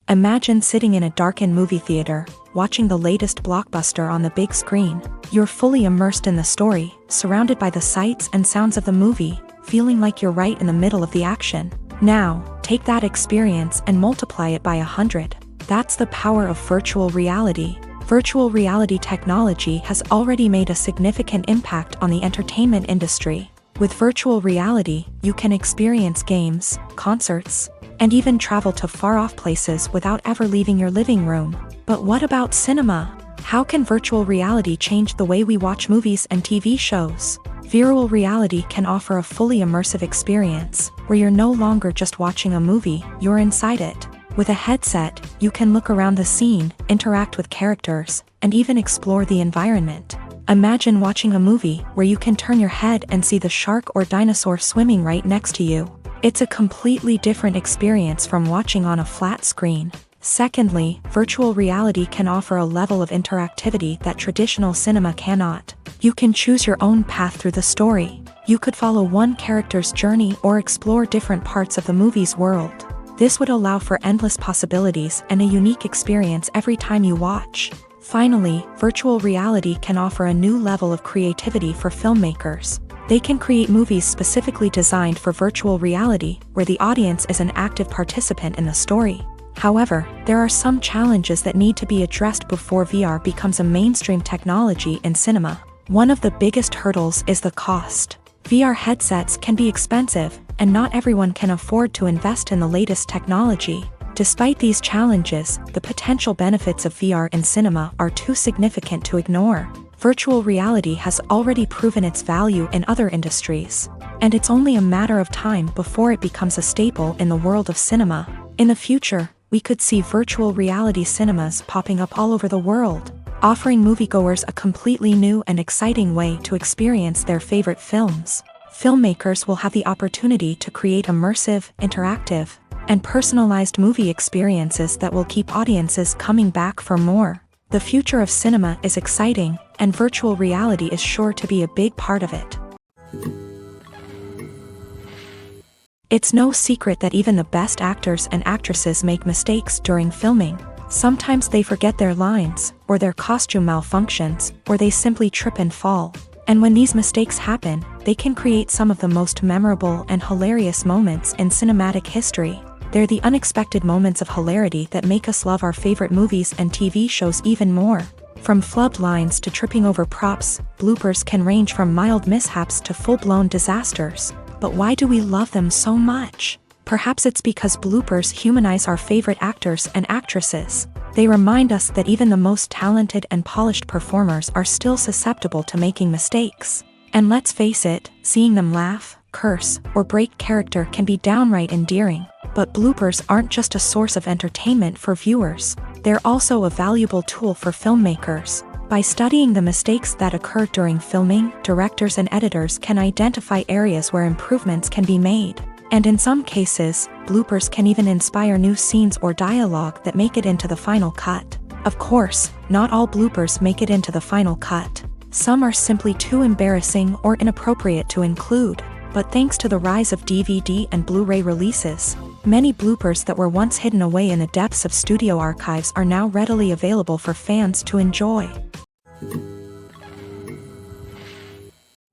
Imagine sitting in a darkened movie theater, watching the latest blockbuster on the big screen. You're fully immersed in the story, surrounded by the sights and sounds of the movie, feeling like you're right in the middle of the action. Now, Take that experience and multiply it by 100. That's the power of virtual reality. Virtual reality technology has already made a significant impact on the entertainment industry. With virtual reality, you can experience games, concerts, and even travel to far-off places without ever leaving your living room. But what about cinema? How can virtual reality change the way we watch movies and TV shows? Virtual reality can offer a fully immersive experience, where you're no longer just watching a movie, you're inside it. With a headset, you can look around the scene, interact with characters, and even explore the environment. Imagine watching a movie where you can turn your head and see the shark or dinosaur swimming right next to you. It's a completely different experience from watching on a flat screen. Secondly, virtual reality can offer a level of interactivity that traditional cinema cannot. You can choose your own path through the story. You could follow one character's journey or explore different parts of the movie's world. This would allow for endless possibilities and a unique experience every time you watch. Finally, virtual reality can offer a new level of creativity for filmmakers. They can create movies specifically designed for virtual reality, where the audience is an active participant in the story. However, there are some challenges that need to be addressed before VR becomes a mainstream technology in cinema. One of the biggest hurdles is the cost. VR headsets can be expensive, and not everyone can afford to invest in the latest technology. Despite these challenges, the potential benefits of VR in cinema are too significant to ignore. Virtual reality has already proven its value in other industries, and it's only a matter of time before it becomes a staple in the world of cinema. In the future, we could see virtual reality cinemas popping up all over the world, offering moviegoers a completely new and exciting way to experience their favorite films. Filmmakers will have the opportunity to create immersive, interactive, and personalized movie experiences that will keep audiences coming back for more. The future of cinema is exciting, and virtual reality is sure to be a big part of it. It's no secret that even the best actors and actresses make mistakes during filming. Sometimes they forget their lines, or their costume malfunctions, or they simply trip and fall. And when these mistakes happen, they can create some of the most memorable and hilarious moments in cinematic history. They're the unexpected moments of hilarity that make us love our favorite movies and TV shows even more. From flubbed lines to tripping over props, bloopers can range from mild mishaps to full-blown disasters. But why do we love them so much? Perhaps it's because bloopers humanize our favorite actors and actresses. They remind us that even the most talented and polished performers are still susceptible to making mistakes. And let's face it, seeing them laugh, curse, or break character can be downright endearing. But bloopers aren't just a source of entertainment for viewers. They're also a valuable tool for filmmakers. By studying the mistakes that occur during filming, directors and editors can identify areas where improvements can be made. And in some cases, bloopers can even inspire new scenes or dialogue that make it into the final cut. Of course, not all bloopers make it into the final cut. Some are simply too embarrassing or inappropriate to include. But thanks to the rise of DVD and Blu-ray releases, many bloopers that were once hidden away in the depths of studio archives are now readily available for fans to enjoy.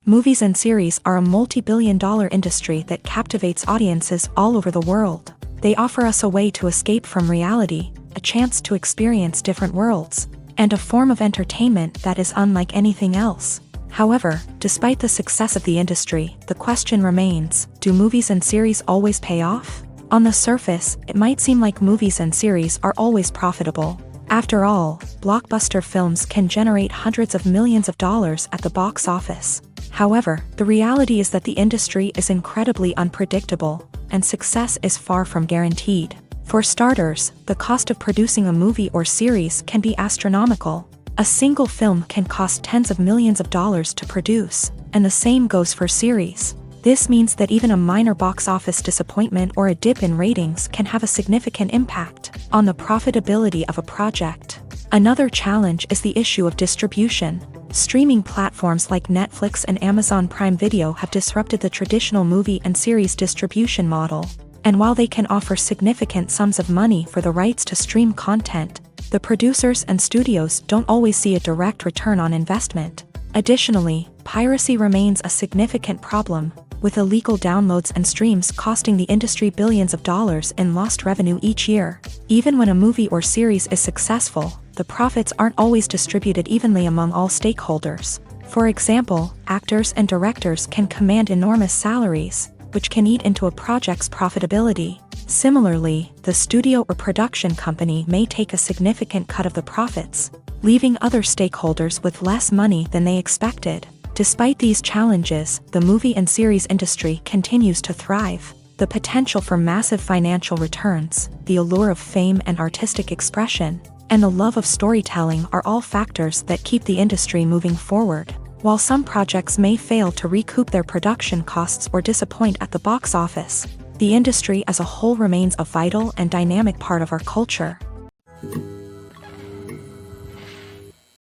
Movies and series are a multi-billion-dollar industry that captivates audiences all over the world. They offer us a way to escape from reality, a chance to experience different worlds, and a form of entertainment that is unlike anything else. However, despite the success of the industry, the question remains, do movies and series always pay off? On the surface, it might seem like movies and series are always profitable. After all, blockbuster films can generate hundreds of millions of dollars at the box office. However, the reality is that the industry is incredibly unpredictable, and success is far from guaranteed. For starters, the cost of producing a movie or series can be astronomical. A single film can cost tens of millions of dollars to produce, and the same goes for series. This means that even a minor box office disappointment or a dip in ratings can have a significant impact on the profitability of a project. Another challenge is the issue of distribution. Streaming platforms like Netflix and Amazon Prime Video have disrupted the traditional movie and series distribution model. And while they can offer significant sums of money for the rights to stream content, the producers and studios don't always see a direct return on investment. Additionally, piracy remains a significant problem. with illegal downloads and streams costing the industry billions of dollars in lost revenue each year. Even when a movie or series is successful, the profits aren't always distributed evenly among all stakeholders. For example, actors and directors can command enormous salaries, which can eat into a project's profitability. Similarly, the studio or production company may take a significant cut of the profits, leaving other stakeholders with less money than they expected. Despite these challenges, the movie and series industry continues to thrive. The potential for massive financial returns, the allure of fame and artistic expression, and the love of storytelling are all factors that keep the industry moving forward. While some projects may fail to recoup their production costs or disappoint at the box office, the industry as a whole remains a vital and dynamic part of our culture.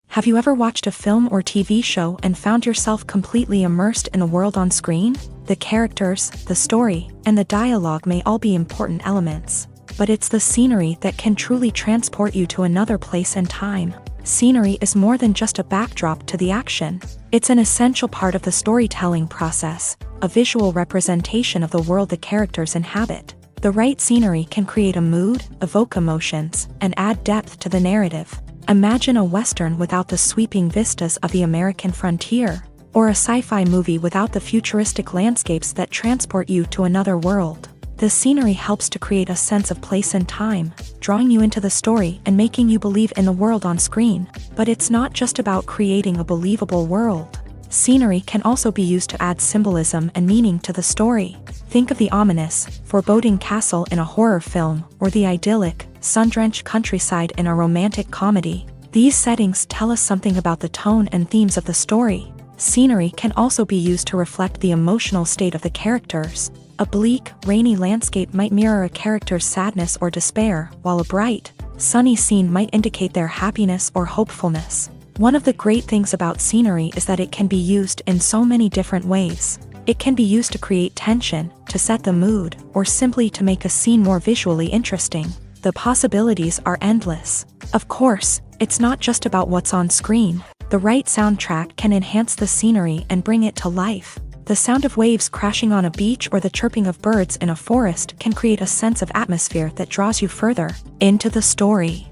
Have you ever watched a film or TV show and found yourself completely immersed in the world on screen? The characters, the story, and the dialogue may all be important elements, but it's the scenery that can truly transport you to another place and time. Scenery is more than just a backdrop to the action. It's an essential part of the storytelling process, a visual representation of the world the characters inhabit. The right scenery can create a mood, evoke emotions, and add depth to the narrative. Imagine a Western without the sweeping vistas of the American frontier, or a sci-fi movie without the futuristic landscapes that transport you to another world. The scenery helps to create a sense of place and time, drawing you into the story and making you believe in the world on screen. But it's not just about creating a believable world. Scenery can also be used to add symbolism and meaning to the story. Think of the ominous, foreboding castle in a horror film, or the idyllic, sun-drenched countryside in a romantic comedy. These settings tell us something about the tone and themes of the story. Scenery can also be used to reflect the emotional state of the characters. A bleak, rainy landscape might mirror a character's sadness or despair, while a bright, sunny scene might indicate their happiness or hopefulness. One of the great things about scenery is that it can be used in so many different ways. It can be used to create tension, to set the mood, or simply to make a scene more visually interesting. The possibilities are endless. Of course, it's not just about what's on screen. The right soundtrack can enhance the scenery and bring it to life. The sound of waves crashing on a beach or the chirping of birds in a forest can create a sense of atmosphere that draws you further into the story.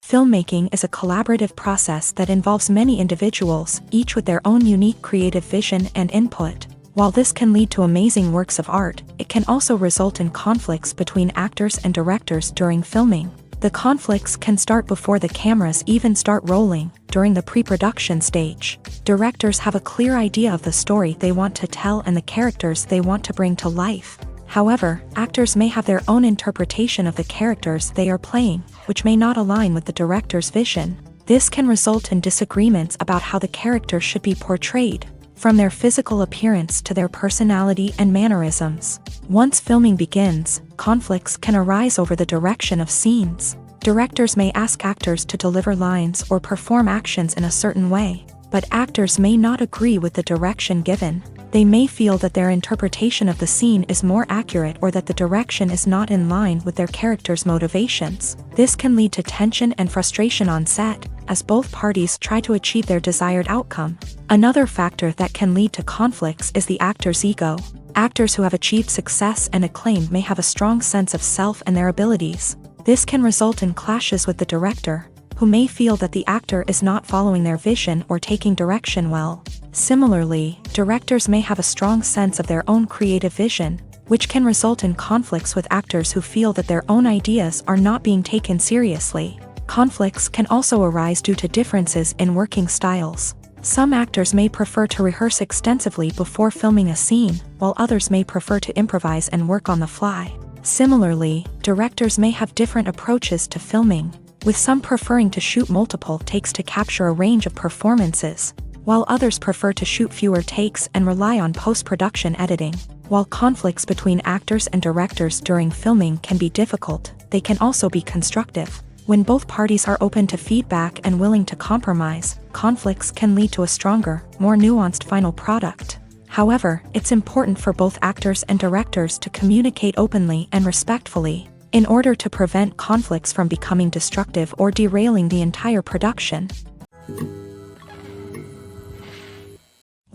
Filmmaking is a collaborative process that involves many individuals, each with their own unique creative vision and input. While this can lead to amazing works of art, it can also result in conflicts between actors and directors during filming. The conflicts can start before the cameras even start rolling, during the pre-production stage. Directors have a clear idea of the story they want to tell and the characters they want to bring to life. However, actors may have their own interpretation of the characters they are playing, which may not align with the director's vision. This can result in disagreements about how the characters should be portrayed, from their physical appearance to their personality and mannerisms. Once filming begins, conflicts can arise over the direction of scenes. Directors may ask actors to deliver lines or perform actions in a certain way, but actors may not agree with the direction given. They may feel that their interpretation of the scene is more accurate or that the direction is not in line with their character's motivations. This can lead to tension and frustration on set, as both parties try to achieve their desired outcome. Another factor that can lead to conflicts is the actor's ego. Actors who have achieved success and acclaim may have a strong sense of self and their abilities. This can result in clashes with the director, who may feel that the actor is not following their vision or taking direction well. Similarly, directors may have a strong sense of their own creative vision, which can result in conflicts with actors who feel that their own ideas are not being taken seriously. Conflicts can also arise due to differences in working styles. Some actors may prefer to rehearse extensively before filming a scene, while others may prefer to improvise and work on the fly. Similarly, directors may have different approaches to filming, with some preferring to shoot multiple takes to capture a range of performances, while others prefer to shoot fewer takes and rely on post-production editing. While conflicts between actors and directors during filming can be difficult, they can also be constructive. When both parties are open to feedback and willing to compromise, conflicts can lead to a stronger, more nuanced final product. However, it's important for both actors and directors to communicate openly and respectfully, in order to prevent conflicts from becoming destructive or derailing the entire production.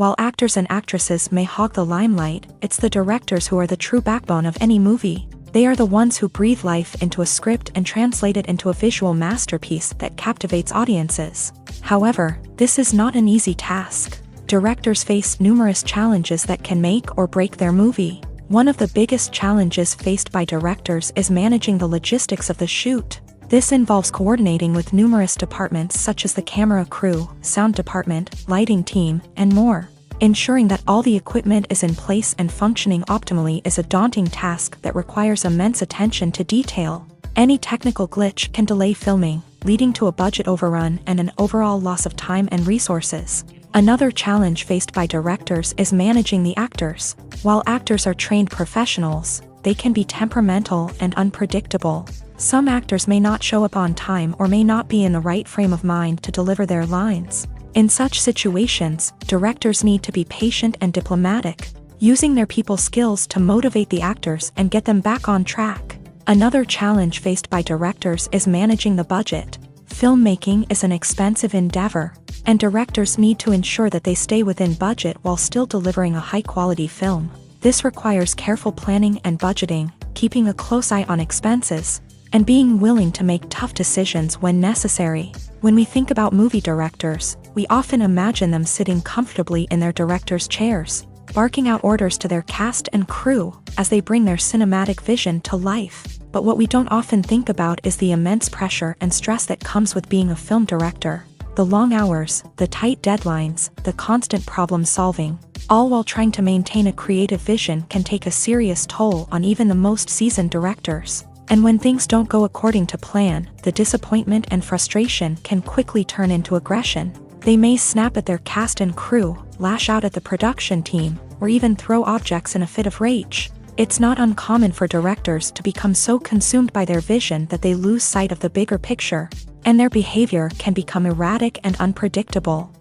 While actors and actresses may hog the limelight, it's the directors who are the true backbone of any movie. They are the ones who breathe life into a script and translate it into a visual masterpiece that captivates audiences. However, this is not an easy task. Directors face numerous challenges that can make or break their movie. One of the biggest challenges faced by directors is managing the logistics of the shoot. This involves coordinating with numerous departments such as the camera crew, sound department, lighting team, and more. Ensuring that all the equipment is in place and functioning optimally is a daunting task that requires immense attention to detail. Any technical glitch can delay filming, leading to a budget overrun and an overall loss of time and resources. Another challenge faced by directors is managing the actors. While actors are trained professionals, they can be temperamental and unpredictable. Some actors may not show up on time or may not be in the right frame of mind to deliver their lines. In such situations, directors need to be patient and diplomatic, using their people skills to motivate the actors and get them back on track. Another challenge faced by directors is managing the budget. Filmmaking is an expensive endeavor, and directors need to ensure that they stay within budget while still delivering a high-quality film. This requires careful planning and budgeting, keeping a close eye on expenses, and being willing to make tough decisions when necessary. When we think about movie directors, we often imagine them sitting comfortably in their director's chairs, barking out orders to their cast and crew as they bring their cinematic vision to life. But what we don't often think about is the immense pressure and stress that comes with being a film director. The long hours, the tight deadlines, the constant problem solving, all while trying to maintain a creative vision can take a serious toll on even the most seasoned directors. And when things don't go according to plan, the disappointment and frustration can quickly turn into aggression. They may snap at their cast and crew, lash out at the production team, or even throw objects in a fit of rage. It's not uncommon for directors to become so consumed by their vision that they lose sight of the bigger picture, and their behavior can become erratic and unpredictable.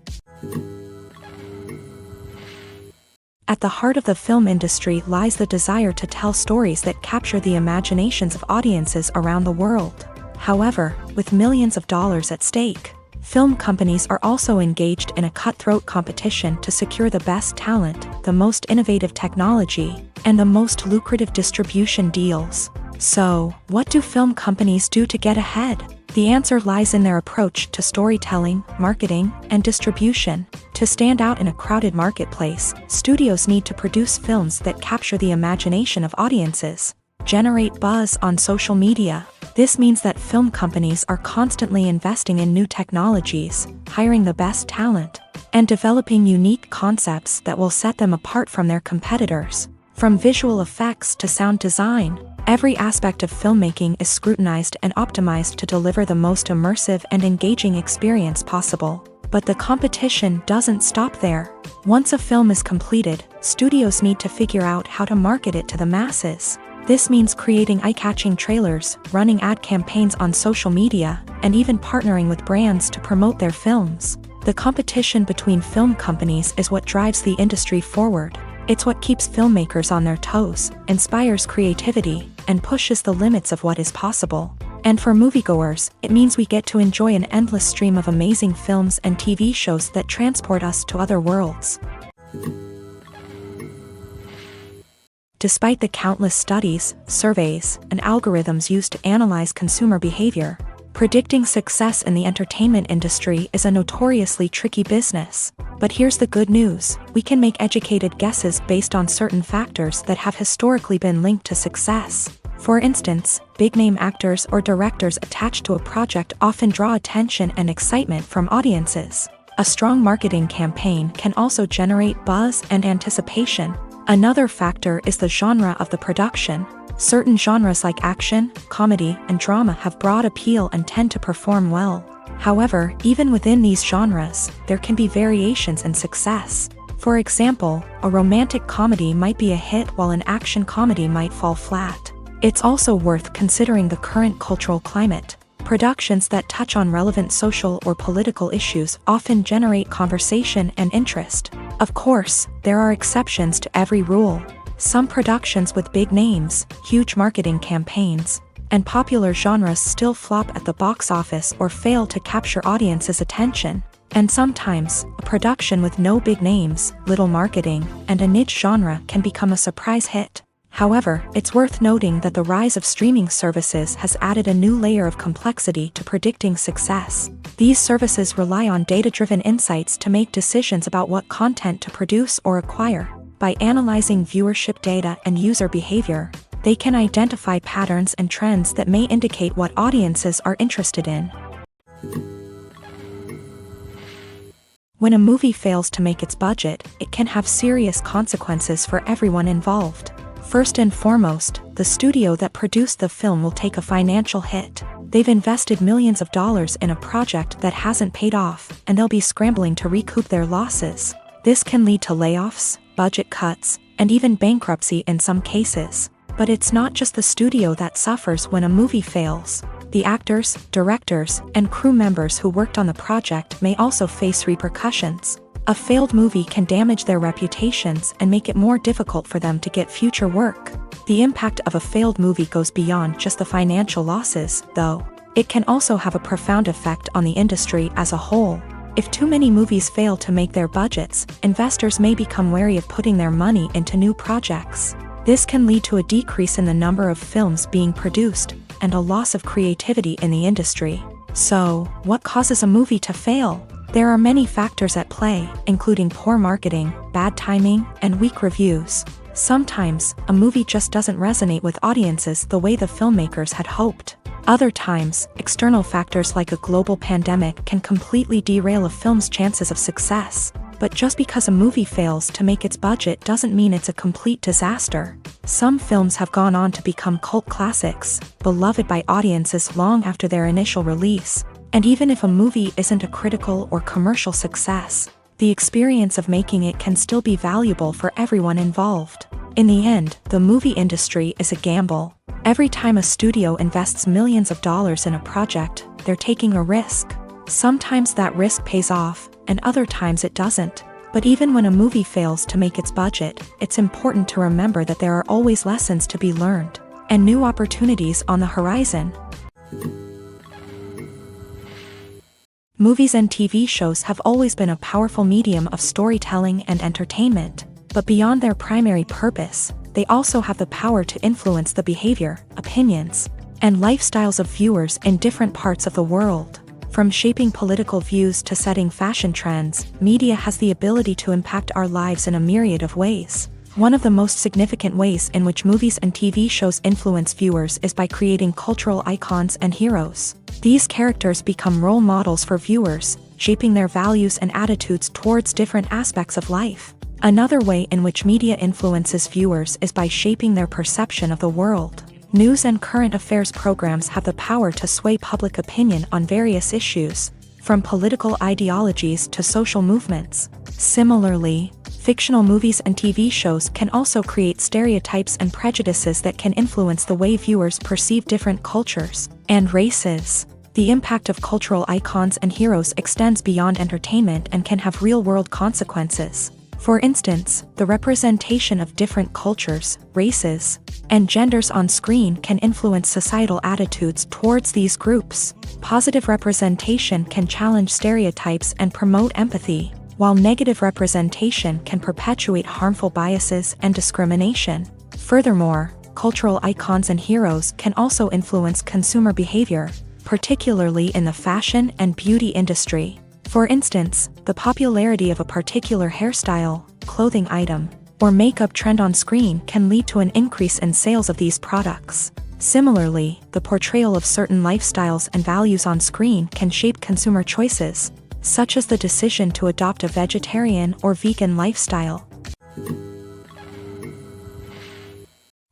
At the heart of the film industry lies the desire to tell stories that capture the imaginations of audiences around the world. However, with millions of dollars at stake, film companies are also engaged in a cutthroat competition to secure the best talent, the most innovative technology, and the most lucrative distribution deals. So, what do film companies do to get ahead? The answer lies in their approach to storytelling, marketing, and distribution. To stand out in a crowded marketplace, studios need to produce films that capture the imagination of audiences, generate buzz on social media. This means that film companies are constantly investing in new technologies, hiring the best talent, and developing unique concepts that will set them apart from their competitors. From visual effects to sound design, every aspect of filmmaking is scrutinized and optimized to deliver the most immersive and engaging experience possible. But the competition doesn't stop there. Once a film is completed, studios need to figure out how to market it to the masses. This means creating eye-catching trailers, running ad campaigns on social media, and even partnering with brands to promote their films. The competition between film companies is what drives the industry forward. It's what keeps filmmakers on their toes, inspires creativity, and pushes the limits of what is possible. And for moviegoers, it means we get to enjoy an endless stream of amazing films and TV shows that transport us to other worlds. Despite the countless studies, surveys, and algorithms used to analyze consumer behavior, predicting success in the entertainment industry is a notoriously tricky business. But here's the good news: we can make educated guesses based on certain factors that have historically been linked to success. For instance, big-name actors or directors attached to a project often draw attention and excitement from audiences. A strong marketing campaign can also generate buzz and anticipation. Another factor is the genre of the production. Certain genres like action, comedy, and drama have broad appeal and tend to perform well. However, even within these genres, there can be variations in success. For example, a romantic comedy might be a hit while an action comedy might fall flat. It's also worth considering the current cultural climate. Productions that touch on relevant social or political issues often generate conversation and interest. Of course, there are exceptions to every rule. Some productions with big names, huge marketing campaigns, and popular genres still flop at the box office or fail to capture audiences' attention. And sometimes, a production with no big names, little marketing, and a niche genre can become a surprise hit. However, it's worth noting that the rise of streaming services has added a new layer of complexity to predicting success. These services rely on data-driven insights to make decisions about what content to produce or acquire. By analyzing viewership data and user behavior, they can identify patterns and trends that may indicate what audiences are interested in. When a movie fails to make its budget, it can have serious consequences for everyone involved. First and foremost, the studio that produced the film will take a financial hit. They've invested millions of dollars in a project that hasn't paid off, and they'll be scrambling to recoup their losses. This can lead to layoffs, budget cuts, and even bankruptcy in some cases. But it's not just the studio that suffers when a movie fails. The actors, directors, and crew members who worked on the project may also face repercussions. A failed movie can damage their reputations and make it more difficult for them to get future work. The impact of a failed movie goes beyond just the financial losses, though. It can also have a profound effect on the industry as a whole. If too many movies fail to make their budgets, investors may become wary of putting their money into new projects. This can lead to a decrease in the number of films being produced, and a loss of creativity in the industry. So, what causes a movie to fail? There are many factors at play, including poor marketing, bad timing, and weak reviews. Sometimes, a movie just doesn't resonate with audiences the way the filmmakers had hoped. Other times, external factors like a global pandemic can completely derail a film's chances of success. But just because a movie fails to make its budget doesn't mean it's a complete disaster. Some films have gone on to become cult classics, beloved by audiences long after their initial release. And even if a movie isn't a critical or commercial success, the experience of making it can still be valuable for everyone involved. In the end, the movie industry is a gamble. Every time a studio invests millions of dollars in a project, they're taking a risk. Sometimes that risk pays off, and other times it doesn't. But even when a movie fails to make its budget, it's important to remember that there are always lessons to be learned, and new opportunities on the horizon. Movies and TV shows have always been a powerful medium of storytelling and entertainment, but beyond their primary purpose, they also have the power to influence the behavior, opinions, and lifestyles of viewers in different parts of the world. From shaping political views to setting fashion trends, media has the ability to impact our lives in a myriad of ways. One of the most significant ways in which movies and TV shows influence viewers is by creating cultural icons and heroes. These characters become role models for viewers, shaping their values and attitudes towards different aspects of life. Another way in which media influences viewers is by shaping their perception of the world. News and current affairs programs have the power to sway public opinion on various issues, from political ideologies to social movements. Similarly, fictional movies and TV shows can also create stereotypes and prejudices that can influence the way viewers perceive different cultures and races. The impact of cultural icons and heroes extends beyond entertainment and can have real-world consequences. For instance, the representation of different cultures, races, and genders on screen can influence societal attitudes towards these groups. Positive representation can challenge stereotypes and promote empathy, while negative representation can perpetuate harmful biases and discrimination. Furthermore, cultural icons and heroes can also influence consumer behavior, particularly in the fashion and beauty industry. For instance, the popularity of a particular hairstyle, clothing item, or makeup trend on screen can lead to an increase in sales of these products. Similarly, the portrayal of certain lifestyles and values on screen can shape consumer choices, such as the decision to adopt a vegetarian or vegan lifestyle.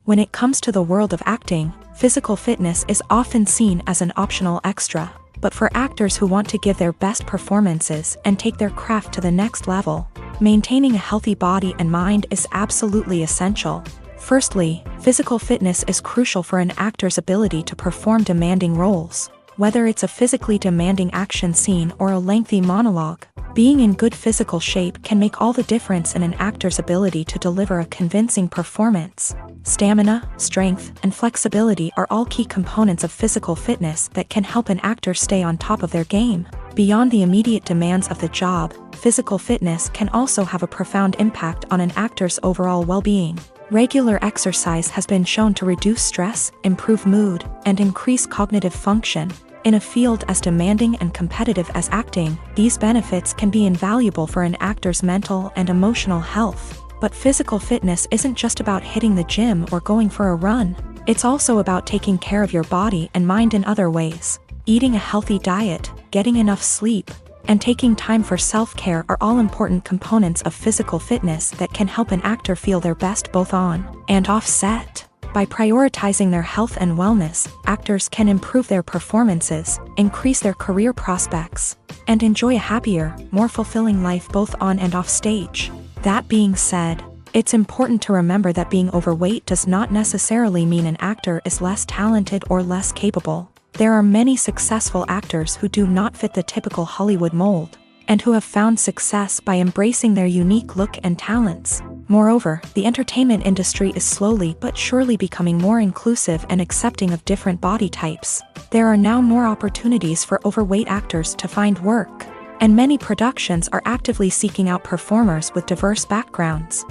When it comes to the world of acting, physical fitness is often seen as an optional extra. But for actors who want to give their best performances and take their craft to the next level, maintaining a healthy body and mind is absolutely essential. Firstly, physical fitness is crucial for an actor's ability to perform demanding roles. Whether it's a physically demanding action scene or a lengthy monologue, being in good physical shape can make all the difference in an actor's ability to deliver a convincing performance. Stamina, strength, and flexibility are all key components of physical fitness that can help an actor stay on top of their game. Beyond the immediate demands of the job, physical fitness can also have a profound impact on an actor's overall well-being. Regular exercise has been shown to reduce stress, improve mood, and increase cognitive function. In a field as demanding and competitive as acting, these benefits can be invaluable for an actor's mental and emotional health. But physical fitness isn't just about hitting the gym or going for a run. It's also about taking care of your body and mind in other ways. Eating a healthy diet, getting enough sleep, and taking time for self-care are all important components of physical fitness that can help an actor feel their best both on and off set. By prioritizing their health and wellness, actors can improve their performances, increase their career prospects, and enjoy a happier, more fulfilling life both on and off stage. That being said, it's important to remember that being overweight does not necessarily mean an actor is less talented or less capable. There are many successful actors who do not fit the typical Hollywood mold, and who have found success by embracing their unique look and talents. Moreover, the entertainment industry is slowly but surely becoming more inclusive and accepting of different body types. There are now more opportunities for overweight actors to find work, and many productions are actively seeking out performers with diverse backgrounds.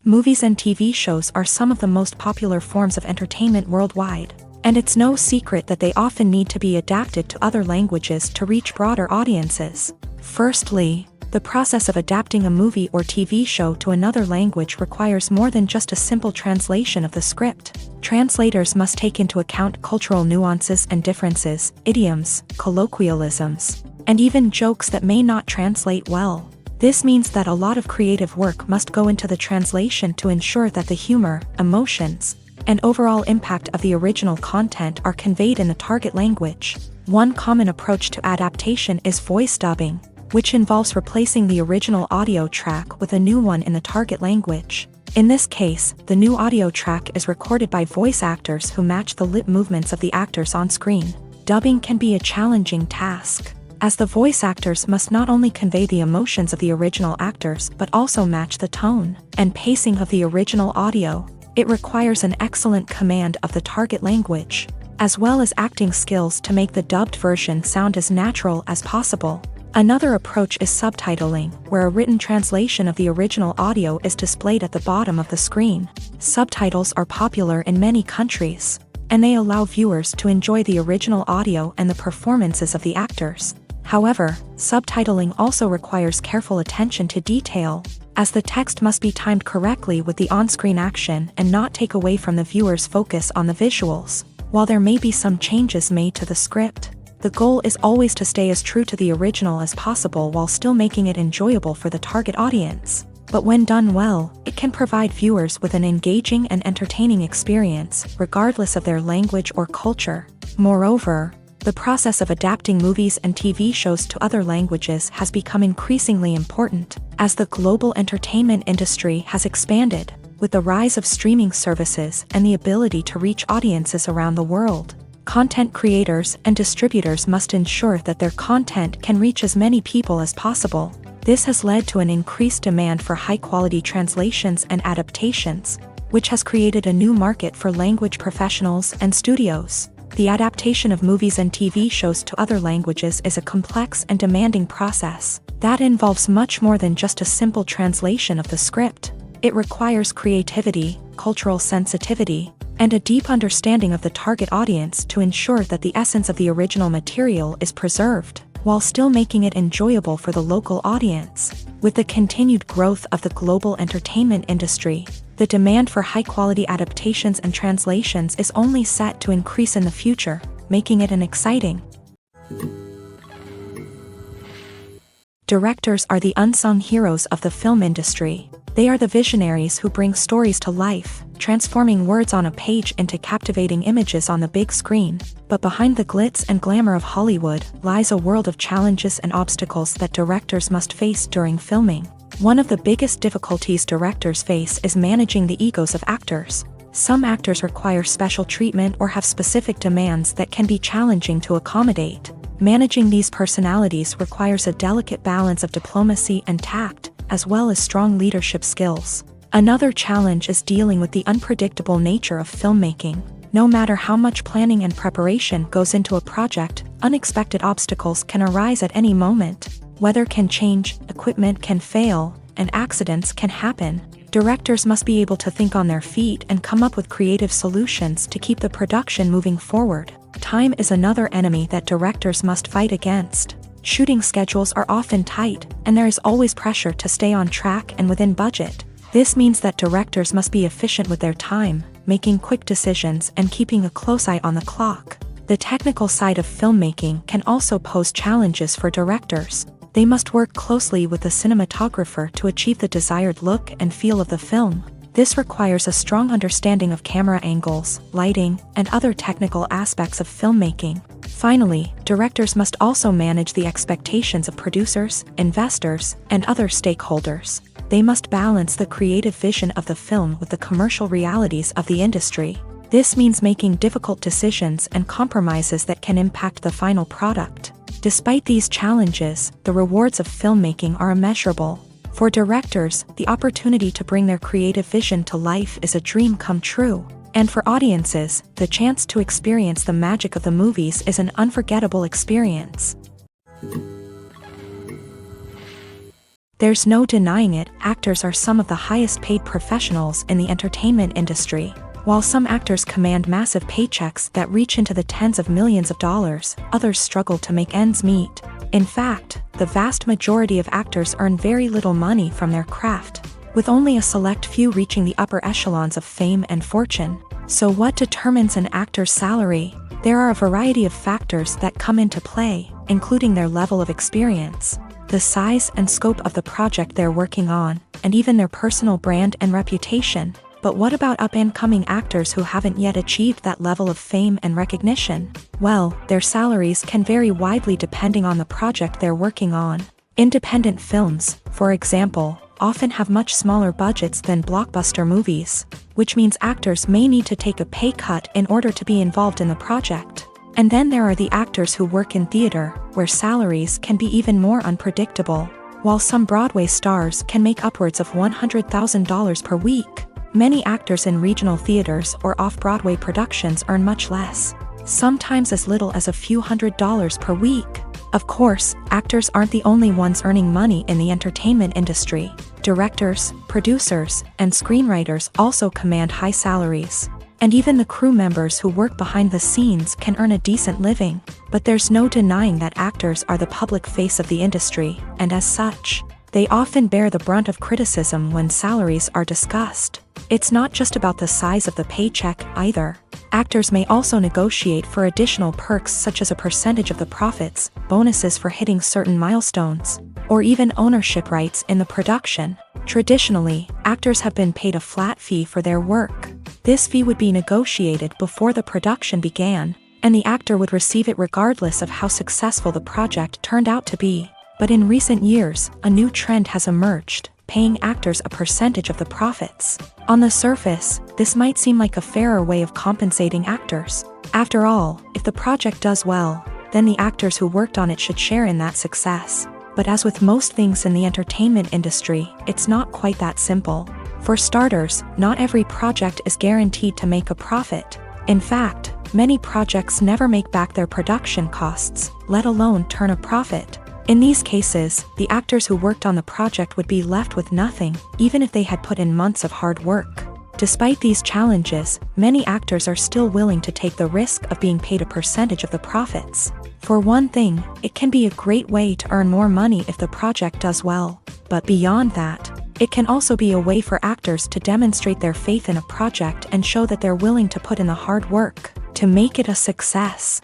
Movies and TV shows are some of the most popular forms of entertainment worldwide, and it's no secret that they often need to be adapted to other languages to reach broader audiences. Firstly, the process of adapting a movie or TV show to another language requires more than just a simple translation of the script. Translators must take into account cultural nuances and differences, idioms, colloquialisms, and even jokes that may not translate well. This means that a lot of creative work must go into the translation to ensure that the humor, emotions, and overall impact of the original content are conveyed in the target language. One common approach to adaptation is voice dubbing, which involves replacing the original audio track with a new one in the target language. In this case, the new audio track is recorded by voice actors who match the lip movements of the actors on screen. Dubbing can be a challenging task, as the voice actors must not only convey the emotions of the original actors but also match the tone and pacing of the original audio. It requires an excellent command of the target language, as well as acting skills to make the dubbed version sound as natural as possible. Another approach is subtitling, where a written translation of the original audio is displayed at the bottom of the screen. Subtitles are popular in many countries, and they allow viewers to enjoy the original audio and the performances of the actors. However, subtitling also requires careful attention to detail, as the text must be timed correctly with the on-screen action and not take away from the viewer's focus on the visuals. While there may be some changes made to the script, the goal is always to stay as true to the original as possible while still making it enjoyable for the target audience. But when done well, it can provide viewers with an engaging and entertaining experience, regardless of their language or culture. Moreover, the process of adapting movies and TV shows to other languages has become increasingly important, as the global entertainment industry has expanded, with the rise of streaming services and the ability to reach audiences around the world. Content creators and distributors must ensure that their content can reach as many people as possible. This has led to an increased demand for high-quality translations and adaptations, which has created a new market for language professionals and studios. The adaptation of movies and TV shows to other languages is a complex and demanding process that involves much more than just a simple translation of the script. It requires creativity, cultural sensitivity, and a deep understanding of the target audience to ensure that the essence of the original material is preserved, while still making it enjoyable for the local audience. With the continued growth of the global entertainment industry, the demand for high-quality adaptations and translations is only set to increase in the future, making it an exciting. Directors are the unsung heroes of the film industry. They are the visionaries who bring stories to life, transforming words on a page into captivating images on the big screen. But behind the glitz and glamour of Hollywood lies a world of challenges and obstacles that directors must face during filming. One of the biggest difficulties directors face is managing the egos of actors. Some actors require special treatment or have specific demands that can be challenging to accommodate. Managing these personalities requires a delicate balance of diplomacy and tact, as well as strong leadership skills. Another challenge is dealing with the unpredictable nature of filmmaking. No matter how much planning and preparation goes into a project, unexpected obstacles can arise at any moment. Weather can change, equipment can fail, and accidents can happen. Directors must be able to think on their feet and come up with creative solutions to keep the production moving forward. Time is another enemy that directors must fight against. Shooting schedules are often tight, and there is always pressure to stay on track and within budget. This means that directors must be efficient with their time, making quick decisions and keeping a close eye on the clock. The technical side of filmmaking can also pose challenges for directors. They must work closely with the cinematographer to achieve the desired look and feel of the film. This requires a strong understanding of camera angles, lighting, and other technical aspects of filmmaking. Finally, directors must also manage the expectations of producers, investors, and other stakeholders. They must balance the creative vision of the film with the commercial realities of the industry. This means making difficult decisions and compromises that can impact the final product. Despite these challenges, the rewards of filmmaking are immeasurable. For directors, the opportunity to bring their creative vision to life is a dream come true. And for audiences, the chance to experience the magic of the movies is an unforgettable experience. There's no denying it, actors are some of the highest paid professionals in the entertainment industry. While some actors command massive paychecks that reach into the tens of millions of dollars, others struggle to make ends meet. In fact, the vast majority of actors earn very little money from their craft, with only a select few reaching the upper echelons of fame and fortune. So what determines an actor's salary? There are a variety of factors that come into play, including their level of experience, the size and scope of the project they're working on, and even their personal brand and reputation. But what about up-and-coming actors who haven't yet achieved that level of fame and recognition? Well, their salaries can vary widely depending on the project they're working on. Independent films, for example, often have much smaller budgets than blockbuster movies, which means actors may need to take a pay cut in order to be involved in the project. And then there are the actors who work in theater, where salaries can be even more unpredictable. While some Broadway stars can make upwards of $100,000 per week, many actors in regional theaters or off-Broadway productions earn much less, sometimes as little as a few $100s per week. Of course, actors aren't the only ones earning money in the entertainment industry. Directors, producers, and screenwriters also command high salaries. And even the crew members who work behind the scenes can earn a decent living. But there's no denying that actors are the public face of the industry, and as such, they often bear the brunt of criticism when salaries are discussed. It's not just about the size of the paycheck, either. Actors may also negotiate for additional perks such as a percentage of the profits, bonuses for hitting certain milestones, or even ownership rights in the production. Traditionally, actors have been paid a flat fee for their work. This fee would be negotiated before the production began, and the actor would receive it regardless of how successful the project turned out to be. But in recent years, a new trend has emerged, paying actors a percentage of the profits. On the surface, this might seem like a fairer way of compensating actors. After all, if the project does well, then the actors who worked on it should share in that success. But as with most things in the entertainment industry, it's not quite that simple. For starters, not every project is guaranteed to make a profit. In fact, many projects never make back their production costs, let alone turn a profit. In these cases, the actors who worked on the project would be left with nothing, even if they had put in months of hard work. Despite these challenges, many actors are still willing to take the risk of being paid a percentage of the profits. For one thing, it can be a great way to earn more money if the project does well. But beyond that, it can also be a way for actors to demonstrate their faith in a project and show that they're willing to put in the hard work to make it a success.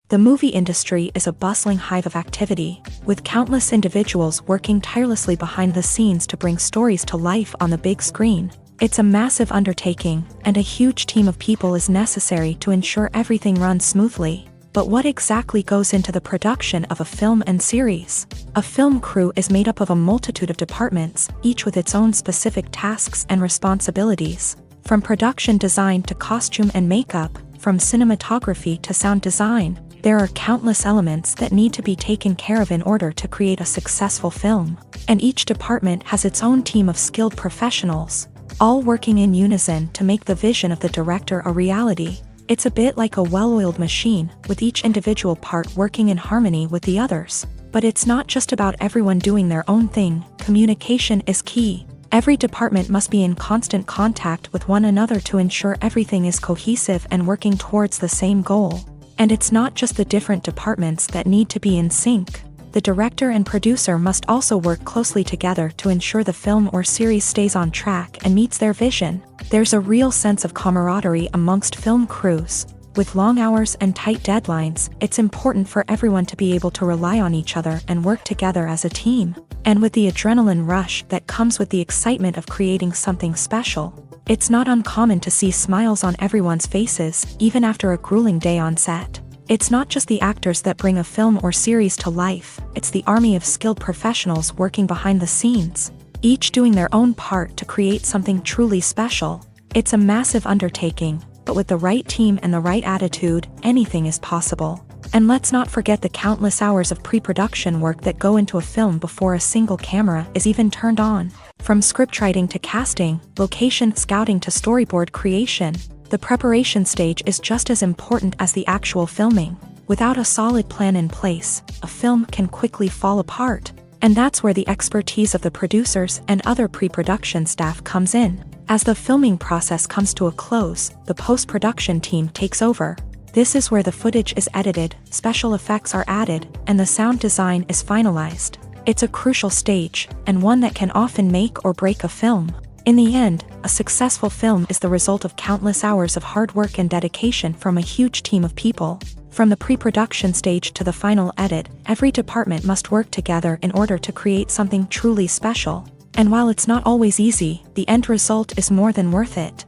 The movie industry is a bustling hive of activity, with countless individuals working tirelessly behind the scenes to bring stories to life on the big screen. It's a massive undertaking, and a huge team of people is necessary to ensure everything runs smoothly. But what exactly goes into the production of a film and series? A film crew is made up of a multitude of departments, each with its own specific tasks and responsibilities. From production design to costume and makeup, from cinematography to sound design, there are countless elements that need to be taken care of in order to create a successful film. And each department has its own team of skilled professionals. all working in unison to make the vision of the director a reality. It's a bit like a well-oiled machine, with each individual part working in harmony with the others. But it's not just about everyone doing their own thing. Communication is key. Every department must be in constant contact with one another to ensure everything is cohesive and working towards the same goal. And it's not just the different departments that need to be in sync. The director and producer must also work closely together to ensure the film or series stays on track and meets their vision. There's a real sense of camaraderie amongst film crews. With long hours and tight deadlines, it's important for everyone to be able to rely on each other and work together as a team. And with the adrenaline rush that comes with the excitement of creating something special, it's not uncommon to see smiles on everyone's faces, even after a grueling day on set. It's not just the actors that bring a film or series to life, it's the army of skilled professionals working behind the scenes, each doing their own part to create something truly special. It's a massive undertaking, but with the right team and the right attitude, anything is possible. And let's not forget the countless hours of pre-production work that go into a film before a single camera is even turned on. From scriptwriting to casting, location scouting to storyboard creation, the preparation stage is just as important as the actual filming. Without a solid plan in place, a film can quickly fall apart. And that's where the expertise of the producers and other pre-production staff comes in. As the filming process comes to a close, the post-production team takes over. This is where the footage is edited, special effects are added, and the sound design is finalized. It's a crucial stage, and one that can often make or break a film. In the end, a successful film is the result of countless hours of hard work and dedication from a huge team of people. From the pre-production stage to the final edit, every department must work together in order to create something truly special. And while it's not always easy, the end result is more than worth it.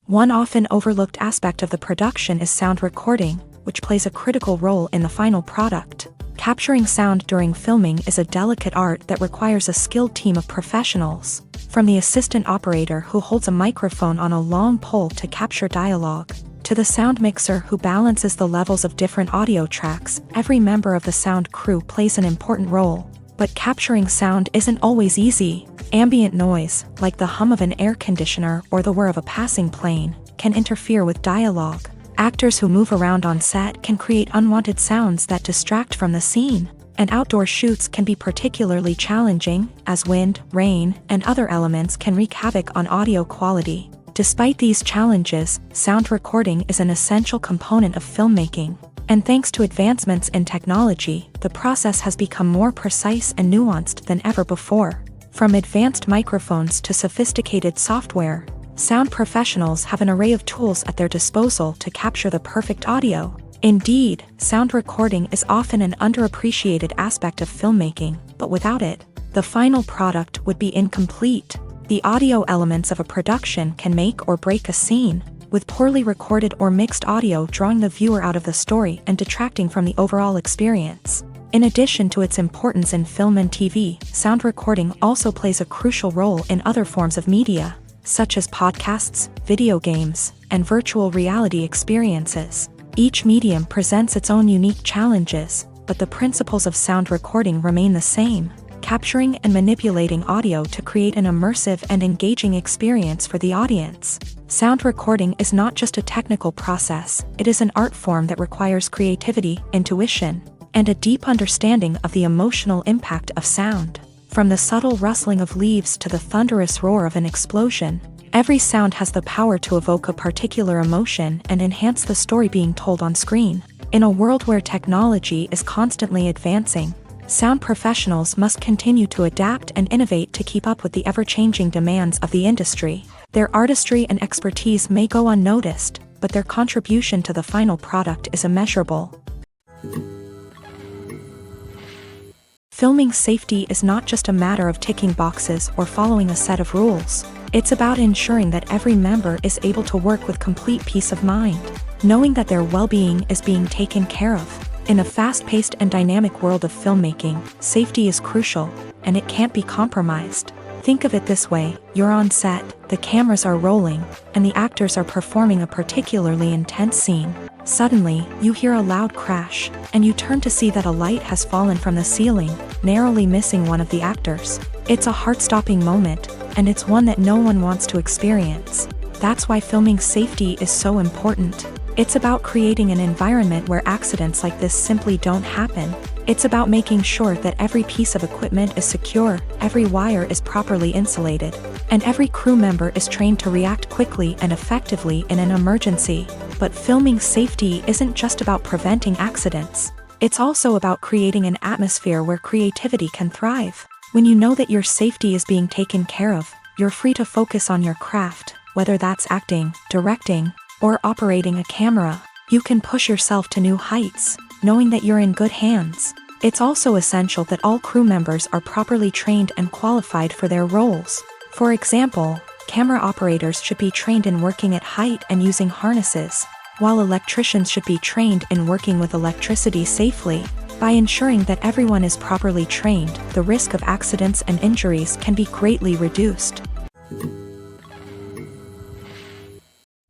One often overlooked aspect of the production is sound recording, which plays a critical role in the final product. Capturing sound during filming is a delicate art that requires a skilled team of professionals. From the assistant operator who holds a microphone on a long pole to capture dialogue, to the sound mixer who balances the levels of different audio tracks, every member of the sound crew plays an important role. But capturing sound isn't always easy. Ambient noise, like the hum of an air conditioner or the whir of a passing plane, can interfere with dialogue. Actors who move around on set can create unwanted sounds that distract from the scene. And outdoor shoots can be particularly challenging, as wind, rain, and other elements can wreak havoc on audio quality. Despite these challenges, sound recording is an essential component of filmmaking. And thanks to advancements in technology, the process has become more precise and nuanced than ever before. From advanced microphones to sophisticated software, sound professionals have an array of tools at their disposal to capture the perfect audio. Indeed, sound recording is often an underappreciated aspect of filmmaking, but without it, the final product would be incomplete. The audio elements of a production can make or break a scene, with poorly recorded or mixed audio drawing the viewer out of the story and detracting from the overall experience. In addition to its importance in film and TV, sound recording also plays a crucial role in other forms of media, such as podcasts, video games, and virtual reality experiences. Each medium presents its own unique challenges, but the principles of sound recording remain the same, capturing and manipulating audio to create an immersive and engaging experience for the audience. Sound recording is not just a technical process, it is an art form that requires creativity, intuition, and a deep understanding of the emotional impact of sound. From the subtle rustling of leaves to the thunderous roar of an explosion, every sound has the power to evoke a particular emotion and enhance the story being told on screen. In a world where technology is constantly advancing, sound professionals must continue to adapt and innovate to keep up with the ever-changing demands of the industry. Their artistry and expertise may go unnoticed, but their contribution to the final product is immeasurable. Filming safety is not just a matter of ticking boxes or following a set of rules. It's about ensuring that every member is able to work with complete peace of mind, knowing that their well-being is being taken care of. In a fast-paced and dynamic world of filmmaking, safety is crucial, and it can't be compromised. Think of it this way: you're on set, the cameras are rolling, and the actors are performing a particularly intense scene. Suddenly, you hear a loud crash, and you turn to see that a light has fallen from the ceiling, narrowly missing one of the actors. It's a heart-stopping moment, and it's one that no one wants to experience. That's why filming safety is so important. It's about creating an environment where accidents like this simply don't happen. It's about making sure that every piece of equipment is secure, every wire is properly insulated, and every crew member is trained to react quickly and effectively in an emergency. But filming safety isn't just about preventing accidents. It's also about creating an atmosphere where creativity can thrive. When you know that your safety is being taken care of, you're free to focus on your craft, whether that's acting, directing, or operating a camera. You can push yourself to new heights, knowing that you're in good hands. It's also essential that all crew members are properly trained and qualified for their roles. For example, camera operators should be trained in working at height and using harnesses, while electricians should be trained in working with electricity safely. By ensuring that everyone is properly trained, the risk of accidents and injuries can be greatly reduced.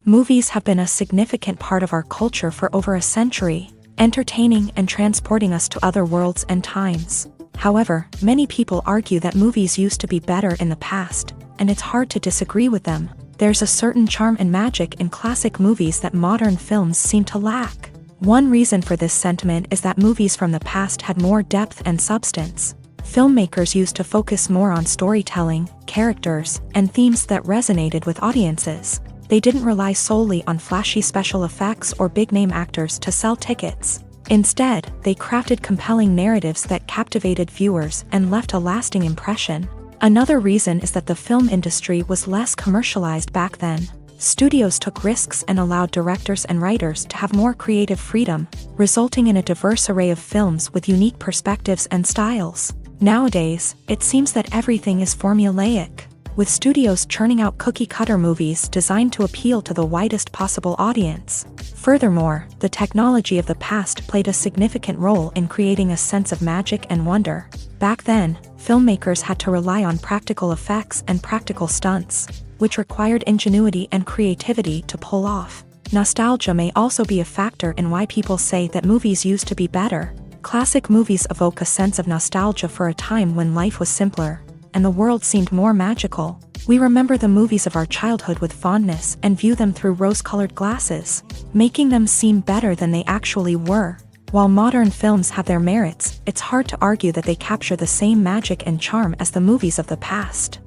Movies have been a significant part of our culture for over a century, entertaining and transporting us to other worlds and times. However, many people argue that movies used to be better in the past, and it's hard to disagree with them. There's a certain charm and magic in classic movies that modern films seem to lack. One reason for this sentiment is that movies from the past had more depth and substance. Filmmakers used to focus more on storytelling, characters, and themes that resonated with audiences. They didn't rely solely on flashy special effects or big-name actors to sell tickets. Instead, they crafted compelling narratives that captivated viewers and left a lasting impression. Another reason is that the film industry was less commercialized back then. Studios took risks and allowed directors and writers to have more creative freedom, resulting in a diverse array of films with unique perspectives and styles. Nowadays, it seems that everything is formulaic, with studios churning out cookie-cutter movies designed to appeal to the widest possible audience. Furthermore, the technology of the past played a significant role in creating a sense of magic and wonder. Back then, filmmakers had to rely on practical effects and practical stunts, which required ingenuity and creativity to pull off. Nostalgia may also be a factor in why people say that movies used to be better. Classic movies evoke a sense of nostalgia for a time when life was simpler, and the world seemed more magical. We remember the movies of our childhood with fondness and view them through rose-colored glasses, making them seem better than they actually were. While modern films have their merits, it's hard to argue that they capture the same magic and charm as the movies of the past.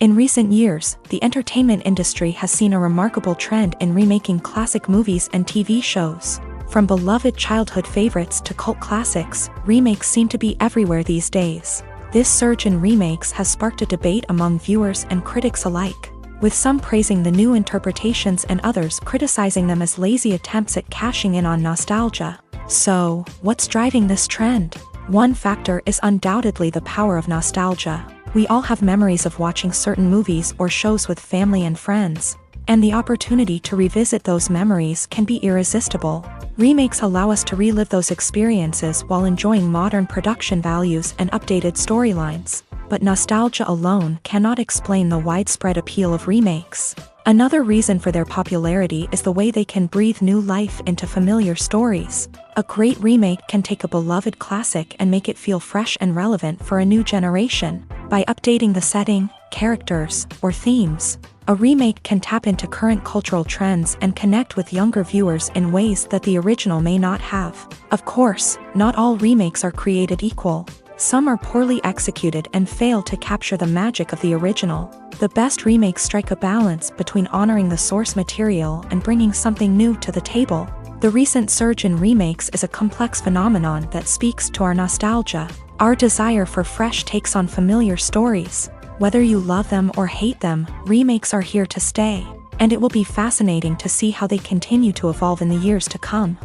In recent years, the entertainment industry has seen a remarkable trend in remaking classic movies and TV shows. From beloved childhood favorites to cult classics, remakes seem to be everywhere these days. This surge in remakes has sparked a debate among viewers and critics alike, with some praising the new interpretations and others criticizing them as lazy attempts at cashing in on nostalgia. So, what's driving this trend? One factor is undoubtedly the power of nostalgia. We all have memories of watching certain movies or shows with family and friends, and the opportunity to revisit those memories can be irresistible. Remakes allow us to relive those experiences while enjoying modern production values and updated storylines. But nostalgia alone cannot explain the widespread appeal of remakes. Another reason for their popularity is the way they can breathe new life into familiar stories. A great remake can take a beloved classic and make it feel fresh and relevant for a new generation. By updating the setting, characters, or themes, a remake can tap into current cultural trends and connect with younger viewers in ways that the original may not have. Of course, not all remakes are created equal. Some are poorly executed and fail to capture the magic of the original. The best remakes strike a balance between honoring the source material and bringing something new to the table. The recent surge in remakes is a complex phenomenon that speaks to our nostalgia, our desire for fresh takes on familiar stories. Whether you love them or hate them, remakes are here to stay, and it will be fascinating to see how they continue to evolve in the years to come.